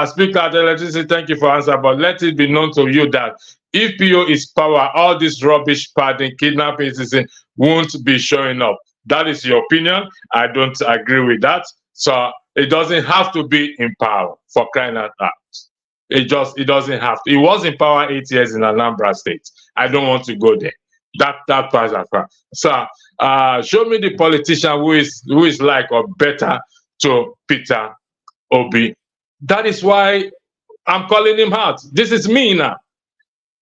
Speaker at Electricity, thank you for answering, but let it be known to you that if PO is power, all this rubbish padding, kidnapping, won't be showing up. That is your opinion. I don't agree with that. So it doesn't have to be in power, for crying out loud. It doesn't have to. It was in power 8 years in Anambra State. I don't want to go there. That part of that. So show me the politician who is like or better to Peter Obi. That is why I'm calling him out. This is me now.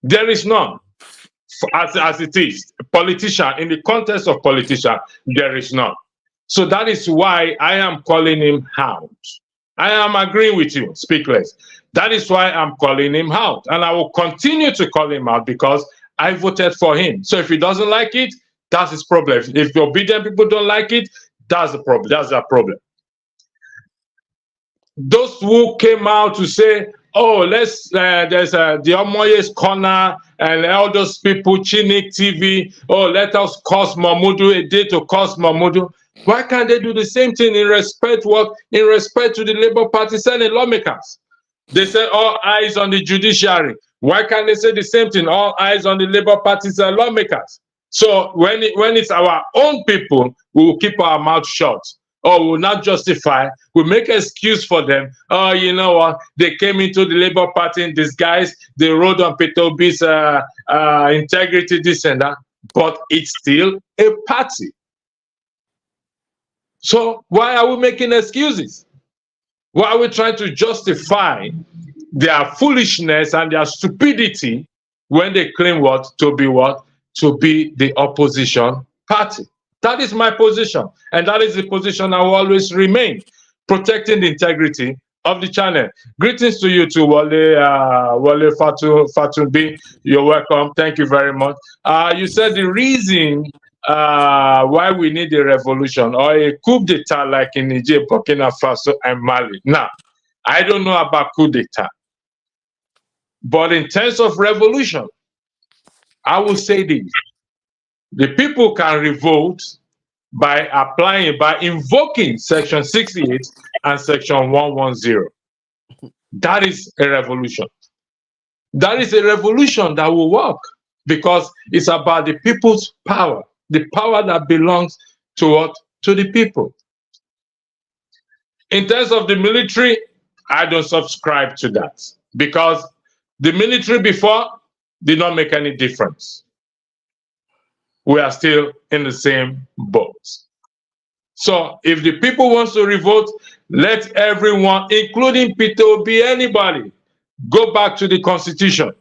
There is none. As it is, politician, in the context of politician, there is none. So that is why I am calling him out. I am agreeing with you, speak less. That is why I'm calling him out. And I will continue to call him out because I voted for him. So if he doesn't like it, that's his problem. If the obedient people don't like it, that's the problem. That's their problem. Those who came out to say, oh, there's the Omoye's corner and all those people, Chinik TV, oh, let us curse Mahmudu, a day to curse Mahmudu. Why can't they do the same thing in respect to the Labour Party Senate lawmakers? They say all eyes on the judiciary. Why can't they say the same thing? All eyes on the Labour Party's lawmakers. So when it's our own people, we will keep our mouth shut. Or we will not justify, we make excuse for them. Oh, you know what? They came into the Labour Party in disguise. They rode on Peter Obi's integrity, this and that. But it's still a party. So why are we making excuses? Why are we trying to justify their foolishness and their stupidity when they claim what? To be the opposition party. That is my position, and that is the position I will always remain, protecting the integrity of the channel. Greetings to you too, Wale Fatumbi. You're welcome. Thank you very much. You said the reason why we need a revolution or a coup d'etat like in Niger, Burkina Faso, and Mali. Now, I don't know about coup d'etat, but in terms of revolution, I will say this. The people can revolt by invoking Section 68 and Section 110. That is a revolution. That is a revolution that will work because it's about the people's power, the power that belongs to what? To the people. In terms of the military, I don't subscribe to that because the military before did not make any difference. We are still in the same boat. So if the people want to revolt, let everyone, including Peter Obi, anybody, go back to the Constitution.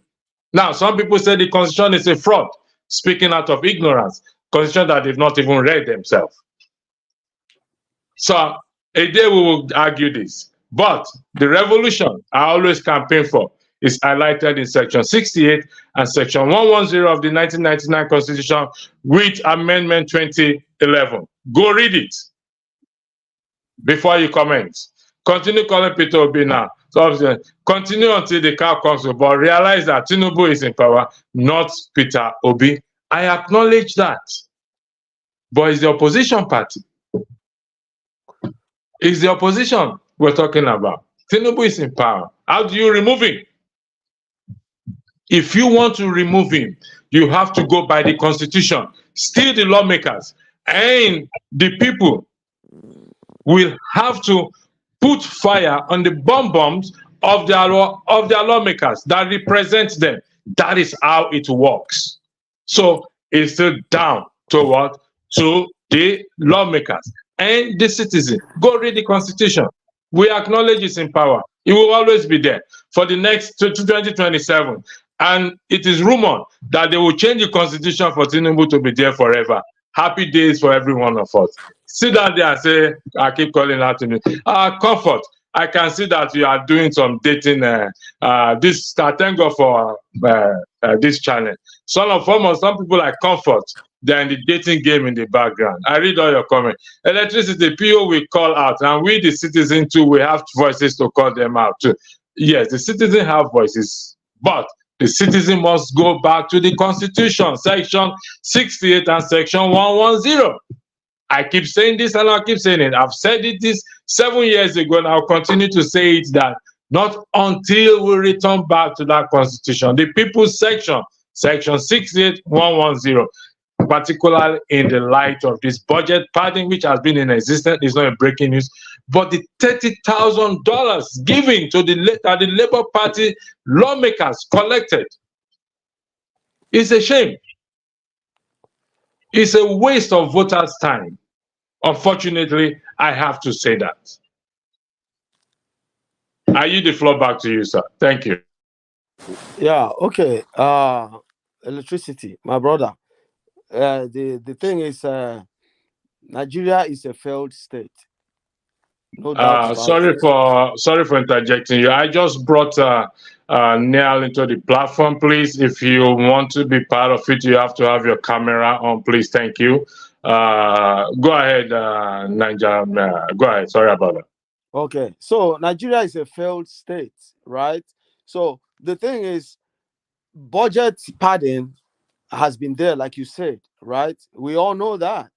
Now, some people say the Constitution is a fraud, speaking out of ignorance, Constitution that they've not even read themselves. So a day we will argue this. But the revolution I always campaign for is highlighted in Section 68 and Section 110 of the 1999 Constitution with Amendment 2011. Go read it before you comment. Continue calling Peter Obi now. So continue until the cow comes, but realize that Tinubu is in power, not Peter Obi. I acknowledge that. But it's the opposition party. It's the opposition we're talking about. Tinubu is in power. How do you remove him? If you want to remove him, you have to go by the Constitution. Still the lawmakers and the people will have to put fire on the bombs of their lawmakers that represent them. That is how it works. So it's still down to what? To the lawmakers and the citizen. Go read the Constitution. We acknowledge it's in power. It will always be there for the next 2027. And it is rumored that they will change the Constitution for Tinubu to be there forever. Happy days for every one of us. Sit down there and say, I keep calling out to me. Comfort. I can see that you are doing some dating. Thank God for this channel. Some people like Comfort. They're in the dating game in the background. I read all your comments. Electricity, PO will call out, and we, the citizen too, we have voices to call them out too. Yes, the citizen have voices, but the citizen must go back to the Constitution, Section 68 and Section 110. I keep saying this and I'll keep saying it. I've said this 7 years ago, and I'll continue to say it, that not until we return back to that Constitution, the People's Section, Section 68, 110, particularly in the light of this budget padding, which has been in existence, is not a breaking news, but the $30,000 given to the Labour Party lawmakers collected is a shame. It's a waste of voters' time. Unfortunately, I have to say that. I yield the floor back to you, sir. Thank you. Yeah, okay. Electricity, my brother. The thing is, Nigeria is a failed state. No doubt about it. Sorry for interjecting you. I just brought Neil into the platform. Please, if you want to be part of it, you have to have your camera on. Please, thank you. Go ahead, Ninja. Go ahead. Sorry about that. Okay, so Nigeria is a failed state, right? So the thing is, budget padding has been there, like you said, right? We all know that.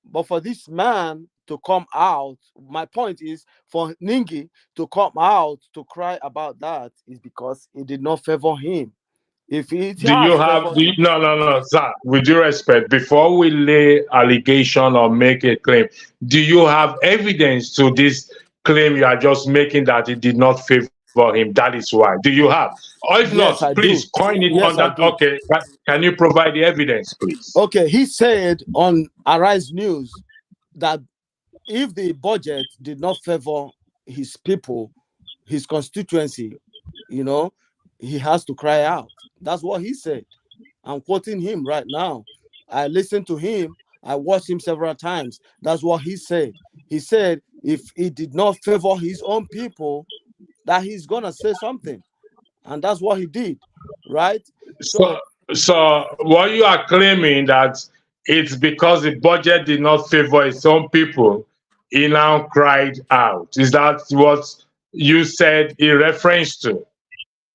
But for this man to come out, my point is for Ningi to come out to cry about that is because it did not favor him. If it Do you has have favored him, no, sir, with due respect, before we lay allegation or make a claim, do you have evidence to this claim you are just making that it did not favor him? That is why. Do you have? Or if yes, not, I do. please coin it Yes, on I that. do. Okay, can you provide the evidence, please? Okay, he said on Arise News that if the budget did not favor his people, his constituency, you know, he has to cry out. That's what he said. I'm quoting him right now. I listened to him. I watched him several times. That's what he said. He said if it did not favor his own people, that he's gonna say something, and that's what he did, right? So what you are claiming that it's because the budget did not favor his own people, he now cried out. Is that what you said in reference to?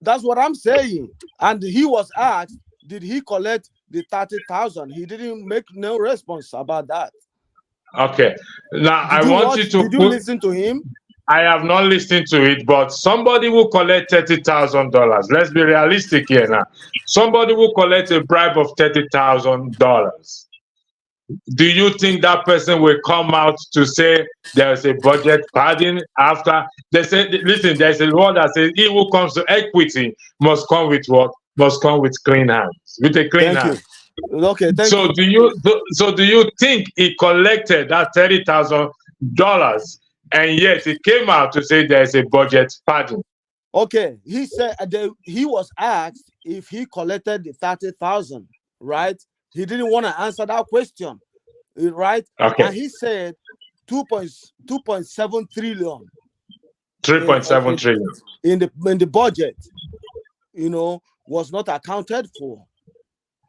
That's what I'm saying. And he was asked, did he collect the 30,000? He didn't make no response about that. Okay. Now I want you to Did you listen to him? I have not listened to it, but somebody will collect $30,000. Let's be realistic here now. Somebody will collect a bribe of $30,000. Do you think that person will come out to say there's a budget padding after they say, listen, there's a word that says he who comes to equity must come with what? Must come with clean hands, with a clean hand. Okay, thank you. Do you think he collected that $30,000 and yet he came out to say there's a budget padding? Okay, he said he was asked if he collected the 30,000, right? He didn't want to answer that question, right? Okay. And he said 2.7 trillion. 3.7 trillion in the budget, was not accounted for.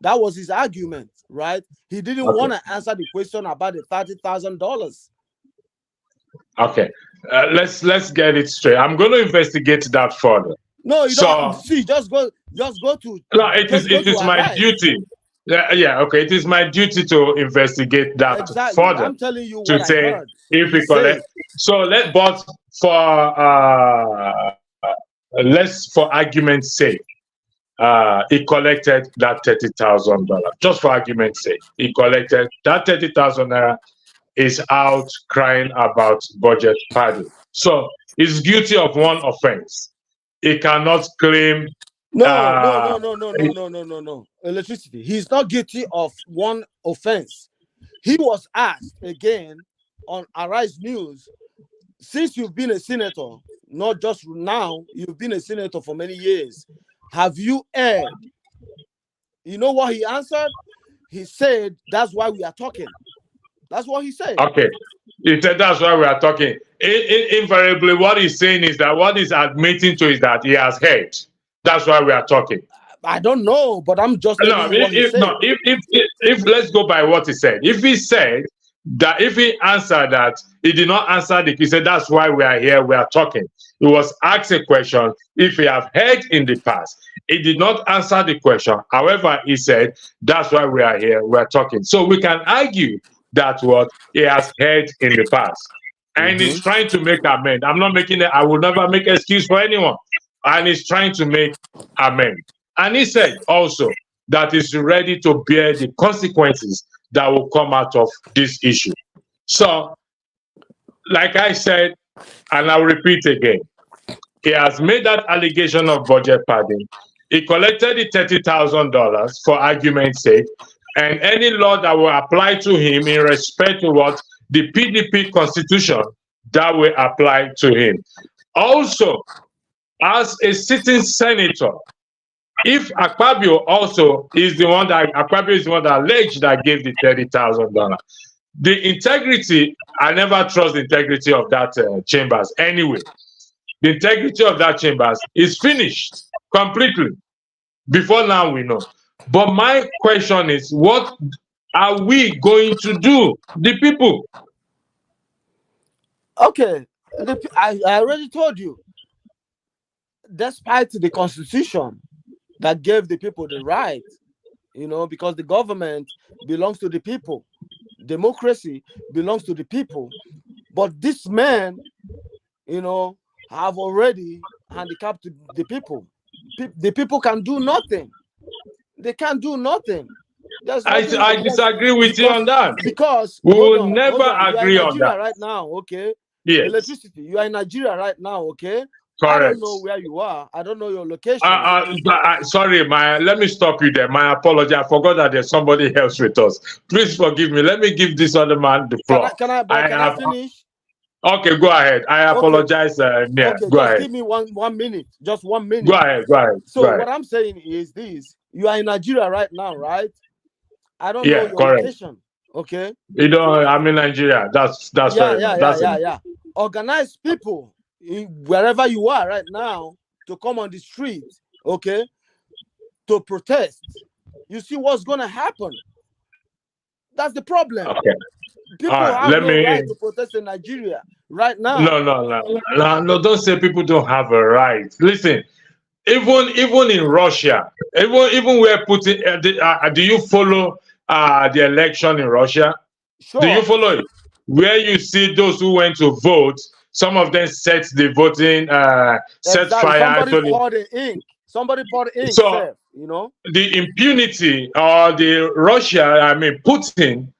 That was his argument, right? He didn't want to answer the question about the $30,000. Okay, let's get it straight. I'm going to investigate that further. No, you don't see. Just go to. No, it is my duty. Yeah, okay. It is my duty to investigate that further. I'm telling you to what say I heard. If we collect. So for argument's sake, he collected that $30,000. Just for argument's sake, he collected that $30,000 is out crying about budget padding. So he's guilty of one offense. He cannot claim. No. Electricity. He's not guilty of one offense. He was asked again on Arise News, since you've been a senator, not just now, you've been a senator for many years. Have you heard? You know what he answered? He said, that's why we are talking. That's what he said. Okay. He said that's why we are talking. Invariably, what he's saying is that what he's admitting to is that he has heard. That's why we are talking. I don't know, but I'm just if let's go by what he said. If he said that, if he answered that, he did not answer he said that's why we are here, we are talking. He was asked a question if he have heard in the past. He did not answer the question. However, he said that's why we are here, we are talking. So we can argue that what he has heard in the past. And he's trying to make amend. I'm not making it, I will never make an excuse for anyone. And he's trying to make amend. And he said also that he's ready to bear the consequences that will come out of this issue. So, like I said, and I'll repeat again, he has made that allegation of budget padding. He collected the $30,000 for argument's sake, and any law that will apply to him in respect to what the PDP constitution, that will apply to him. Also, as a sitting senator, if Akpabio also is the one that alleged that gave the $30,000, The integrity, I never trust the integrity of that chambers anyway. The integrity of that chambers is finished completely. Before now, we know. But my question is, what are we going to do, the people? Okay, I already told you. Despite the constitution that gave the people the right, because the government belongs to the people, democracy belongs to the people, but this man, have already handicapped the people. The people can do nothing. They can't do nothing. There's nothing I disagree with you on that. because We hold will on, never You are in agree on Nigeria that. right now, okay? Yes, Electricity. You are in Nigeria right now, okay? I don't correct. know where you are. I don't know your location. Sorry, let me stop you there. My apology. I forgot that there's somebody else with us. Please forgive me. Let me give this other man the Can floor. I? Can I? But can I finish? Okay, go ahead. I Okay. apologize. Yeah, Okay. go Just ahead. give me one minute. Just 1 minute. Go ahead. Go ahead. Go So ahead. what I'm saying is this: you are in Nigeria right now, right? I don't know Yeah, your correct. location. Okay. I'm in Nigeria. That's fair enough. That's it. Yeah. Organize people wherever you are right now to come on the street, okay, to protest. You see what's gonna happen. That's the problem. Okay. All People right. have Let no me. right to protest in Nigeria right now. No. Don't say people don't have a right. Listen, even in Russia, even where Putin. Do you follow the election in Russia? Do you Sure. follow it? Where you see those who went to vote, some of them set the voting, set Exactly. fire Somebody actually. poured the ink. Somebody poured ink, So sir. the impunity or the Russia, I mean Putin,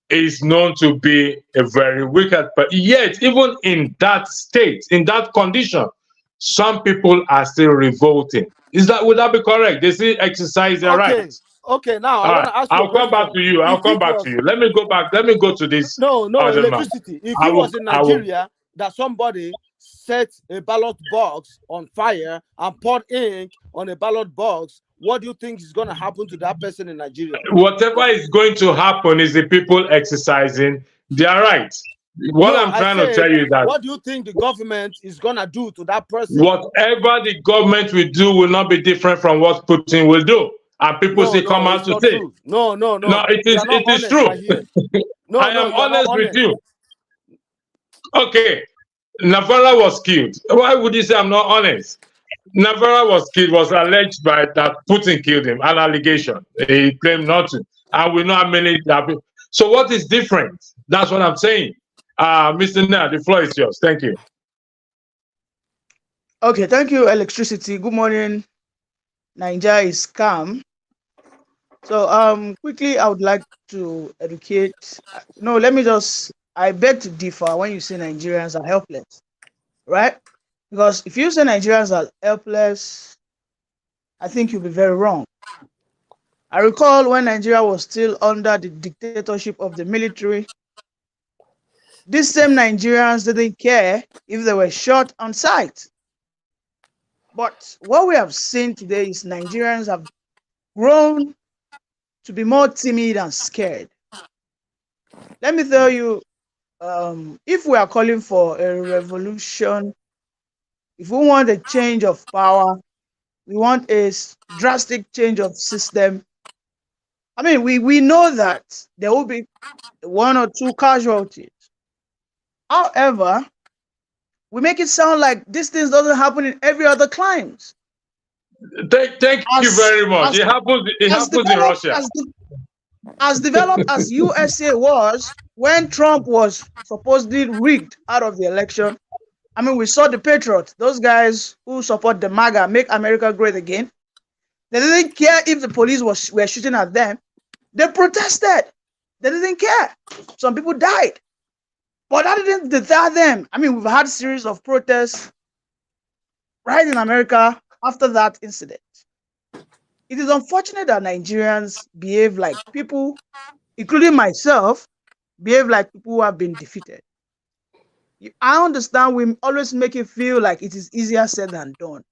is known to be a very wicked, but yet even in that state, in that condition, some people are still revolting. Would that be correct? They still exercise their Okay. rights. Okay. Now I All want right, to ask you a I'll come back question. to you. I'll If come it back to was you. Let me go back. Let me go to this no other man. electricity, if I it will. was in I will. Nigeria that somebody set a ballot box on fire and poured ink on a ballot box, what do you think is going to happen to that person in Nigeria? Whatever is going to happen is the people exercising their rights. What No, I'm I trying to tell said, you is that what do you think the government is going to do to that person? whatever the government will do will not be different from what Putin will do. And people No, still come no, out it's to not say, true. No, no, you are not it is honest true. right here. I No, am you are not honest with honest. you. Okay, Navarra was killed. Why would you say I'm not honest? Navarra was alleged by that Putin killed him, an allegation. He claimed not to. And we know how many that. So what is different? That's what I'm saying. Mr. Na, the floor is yours. Thank you. Okay, thank you, Electricity. Good morning. Nigeria is calm. So, quickly, I would like to educate. No, let me just. I beg to differ when you say Nigerians are helpless, right? Because if you say Nigerians are helpless, I think you'll be very wrong. I recall when Nigeria was still under the dictatorship of the military, these same Nigerians didn't care if they were shot on sight. But what we have seen today is Nigerians have grown to be more timid and scared. Let me tell you, if we are calling for a revolution, if we want a change of power, we want a drastic change of system. I mean, we know that there will be one or two casualties. However, we make it sound like this thing doesn't happen in every other climes. Thank you As very much. as It as happens in developed Russia. as developed as USA was when Trump was supposedly rigged out of the election. I mean, we saw the Patriots, those guys who support the MAGA, make America great again. They didn't care if the police were shooting at them. They protested. They didn't care. Some people died. But that didn't deter them. I mean, we've had a series of protests right in America after that incident. It is unfortunate that Nigerians behave like people, including myself, behave like people who have been defeated. I understand we always make it feel like it is easier said than done.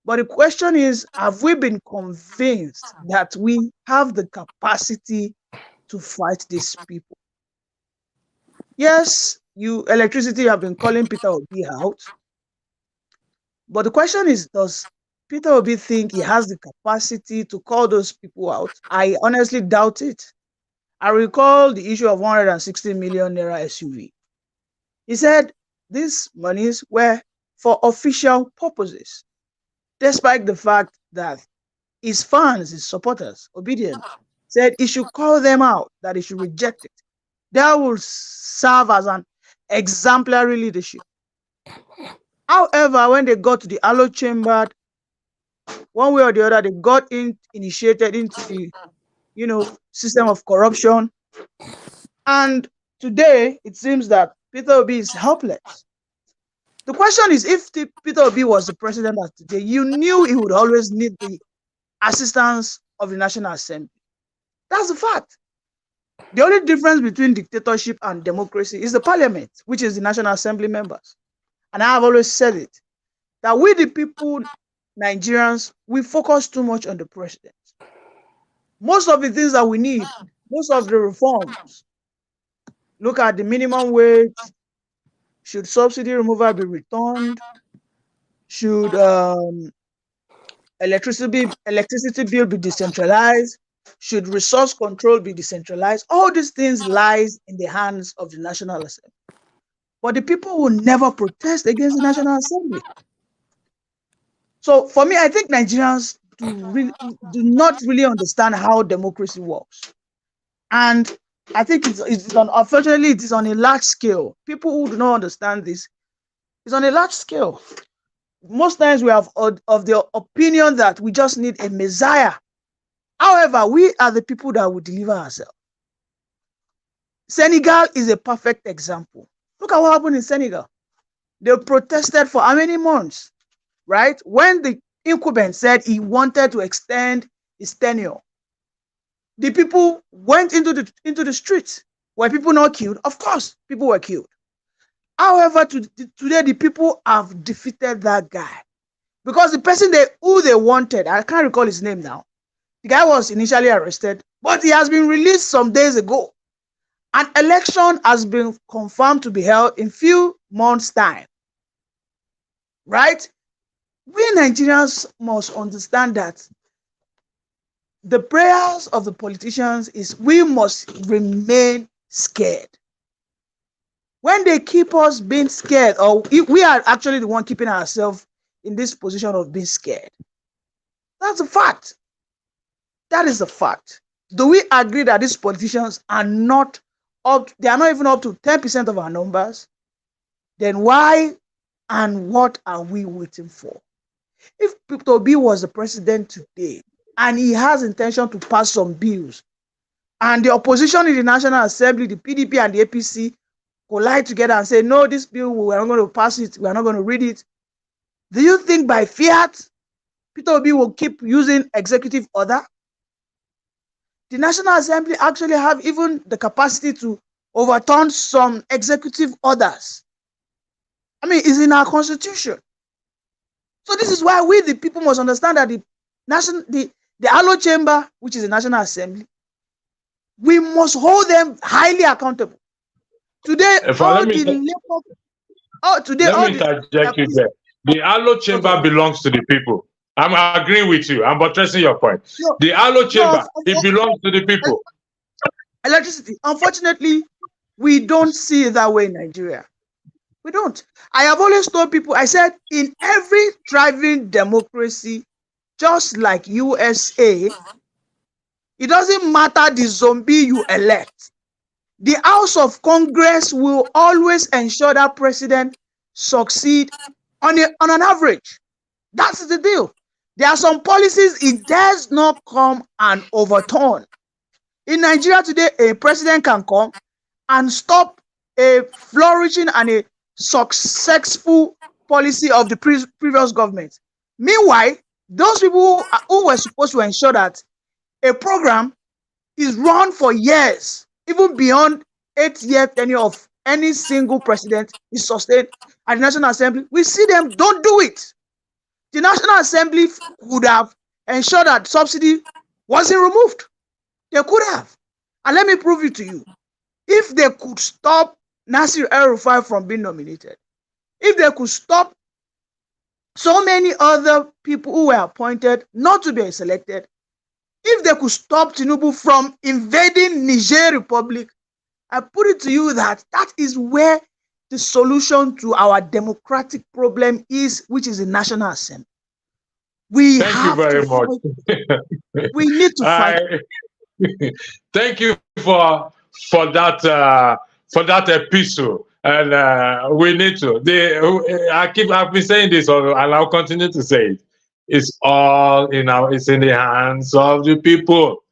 But the question is, have we been convinced that we have the capacity to fight these people? Yes, electricity have been calling Peter Obi out, but the question is, does Peter Obi think he has the capacity to call those people out? I honestly doubt it. I recall the issue of 160 million naira SUV. He said these monies were for official purposes, despite the fact that his fans, his supporters, obedient, said he should call them out, that he should reject it. That will serve as an exemplary leadership. However, when they got to the Allo chamber, one way or the other, they got initiated into the system of corruption. And today, it seems that Peter Obi is helpless. The question is, if Peter Obi was the president of today, you knew he would always need the assistance of the National Assembly. That's the fact. The only difference between dictatorship and democracy is the parliament, which is the National Assembly members. And I have always said it, that we the people, Nigerians, we focus too much on the president. Most of the things that we need, most of the reforms, look at the minimum wage, should subsidy removal be returned, should electricity bill be decentralized, should resource control be decentralized. All these things lies in the hands of the National Assembly. But the people will never protest against the National Assembly. So for me, I think Nigerians do not really understand how democracy works. And I think unfortunately, it is on a large scale. People who do not understand this, it's on a large scale. Most times we have of the opinion that we just need a messiah. However, we are the people that will deliver ourselves. Senegal is a perfect example. Look at what happened in Senegal. They protested for how many months, right? When the incumbent said he wanted to extend his tenure, the people went into the streets. Were people not killed? Of course, people were killed. However, today the people have defeated that guy because the person who they wanted, I can't recall his name now. The guy was initially arrested, but he has been released some days ago. An election has been confirmed to be held in few months' time. Right? We Nigerians must understand that the prayers of the politicians is we must remain scared. When they keep us being scared, or if we are actually the one keeping ourselves in this position of being scared, that's a fact. That is a fact. Do we agree that these politicians are not they are not even up to 10% of our numbers? Then why and what are we waiting for? If Peter Obi was the president today and he has intention to pass some bills, and the opposition in the National Assembly, the PDP and the APC, collide together and say, no, this bill, we are not going to pass it, we are not going to read it. Do you think by fiat, Peter Obi will keep using executive order? The National Assembly actually have even the capacity to overturn some executive orders. I mean, it's in our constitution. So this is why we, the people, must understand that the Allo chamber, which is the National Assembly, we must hold them highly accountable. Today, let me interject you there. The Allo chamber belongs to the people. I'm agreeing with you. I'm buttressing your point. No, the Allo chamber, it belongs to the people. Electricity. Unfortunately, we don't see it that way in Nigeria. We don't. I have always told people, I said, in every thriving democracy, just like USA, it doesn't matter the zombie you elect. The House of Congress will always ensure that president succeed on an average. That's the deal. There are some policies it does not come and overturn. In Nigeria today, a president can come and stop a flourishing and a successful policy of the previous government. Meanwhile, those people who were supposed to ensure that a program is run for years, even beyond 8-year tenure of any single president is sustained at the National Assembly, we see them don't do it. The National Assembly would have ensured that subsidy wasn't removed. They could have. And let me prove it to you. If they could stop Nasir El-Rufai from being nominated, if they could stop so many other people who were appointed not to be selected, if they could stop Tinubu from invading Niger Republic, I put it to you that that is where the solution to our democratic problem is, which is the National Assembly. We Thank you have very to much. fight. We need to fight. Thank you for that epistle, and we need to. I've been saying this, and I'll continue to say it. It's all it's in the hands of the people.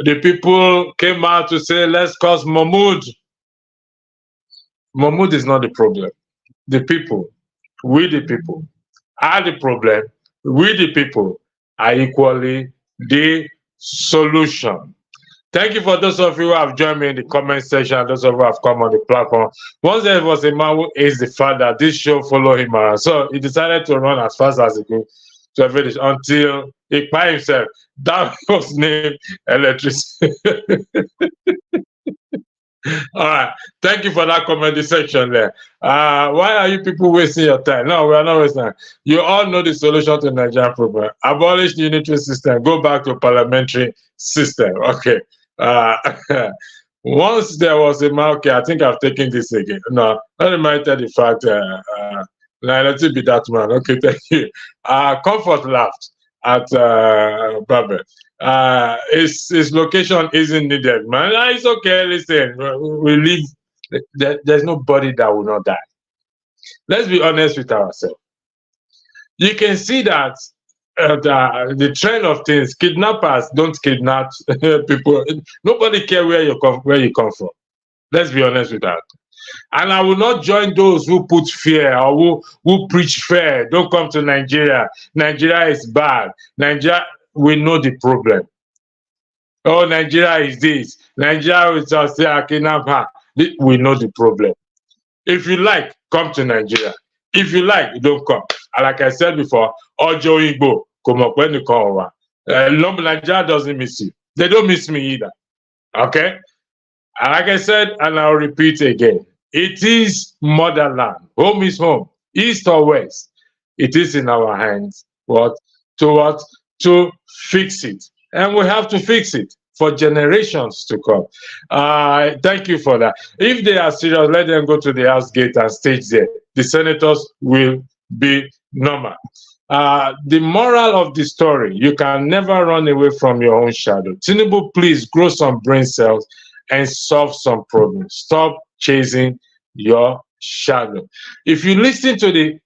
The people came out to say, let's cause Mahmoud. Mahmoud is not the problem. The people, we the people, are the problem. We the people are equally the solution. Thank you for those of you who have joined me in the comment section, those of you who have come on the platform. Once there was a man who is the father, this show follow him around. So he decided to run as fast as he could to a village until he by himself. That was named electricity. All right. Thank you for that comment section there. Why are you people wasting your time? No, we are not wasting time. You all know the solution to the Nigerian problem. Abolish the unitary system. Go back to parliamentary system. Okay. Once there was a man, okay, I think I've taken this again. No, not reminded the fact, let it be that man. Okay, thank you. Comfort laughed at Babel. His location isn't needed, man. It's okay, listen, we live, there's nobody that will not die. Let's be honest with ourselves. You can see that the trend of things, kidnappers don't kidnap people. Nobody cares where you come from. Let's be honest with that. And I will not join those who put fear or who preach fear. Don't come to Nigeria. Nigeria is bad. Nigeria, we know the problem. Oh, Nigeria is this. Nigeria is just a kidnapper. We know the problem. If you like, come to Nigeria. If you like, don't come. And like I said before, Ojo Igbo, come up when you come over. Nigeria doesn't miss you. They don't miss me either. Okay? And like I said, and I'll repeat again, it is motherland. Home is home. East or west. It is in our hands. To fix it. And we have to fix it for generations to come. Thank you for that. If they are serious, let them go to the house gate and stage there. The senators will be normal. The moral of the story, you can never run away from your own shadow. Tinubu, please grow some brain cells and solve some problems. Stop chasing your shadow. If you listen to the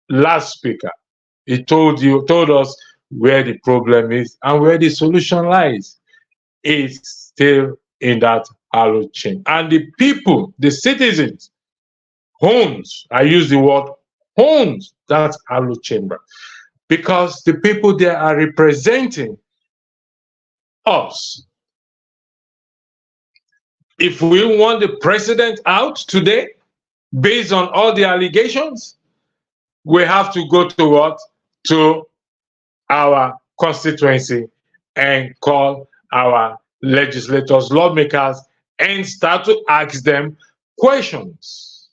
last speaker, he told us where the problem is and where the solution lies. It's still in that hollow chain. And the people, the citizens, owns, I use the word owns that hollow chamber. Because the people there are representing us. If we want the president out today, based on all the allegations, we have to go to what? To our constituency and call our legislators, lawmakers, and start to ask them questions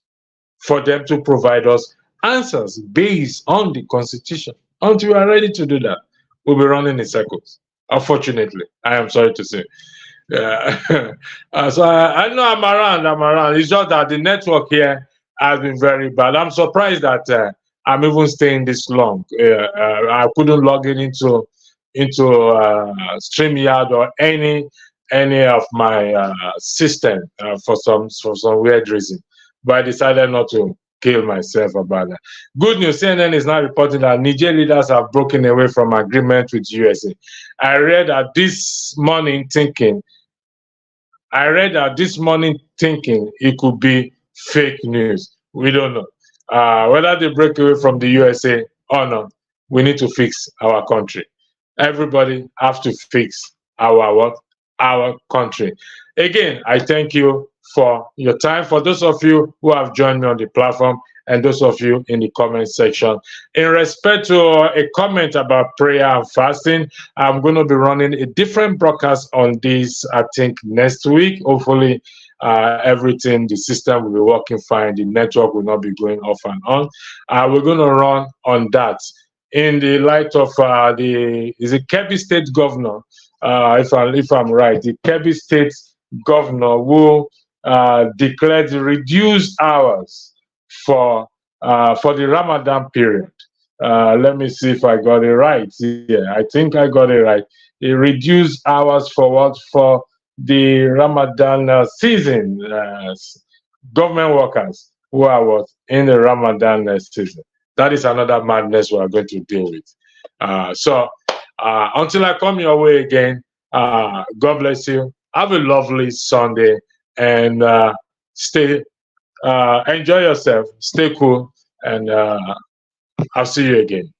for them to provide us answers based on the Constitution. Until we are ready to do that, we'll be running in circles. Unfortunately, I am sorry to say. So I know I'm around. It's just that the network here has been very bad. I'm surprised that I'm even staying this long. I couldn't log in into StreamYard or any of my system for some weird reason. But I decided not to kill myself about that. Good news, CNN is now reporting that Niger leaders have broken away from agreement with USA. I read that this morning thinking it could be fake news. We don't know. Whether they break away from the USA or not, we need to fix our country. Everybody have to fix our country. Again, I thank you for your time. For those of you who have joined me on the platform and those of you in the comment section. In respect to a comment about prayer and fasting, I'm going to be running a different broadcast on this, I think, next week. Hopefully, everything, the system will be working fine, the network will not be going off and on. We're going to run on that in the light of the Kebbi State governor, if I'm right, the Kebbi State governor who declared reduced hours for the Ramadan period. Let me see if I got it right. Yeah, I think I got it right. It reduced hours for what? For the Ramadan season. Government workers who are what? In the Ramadan season. That is another madness we are going to deal with. So until I come your way again, God bless you. Have a lovely Sunday and enjoy yourself. Stay cool, and I'll see you again.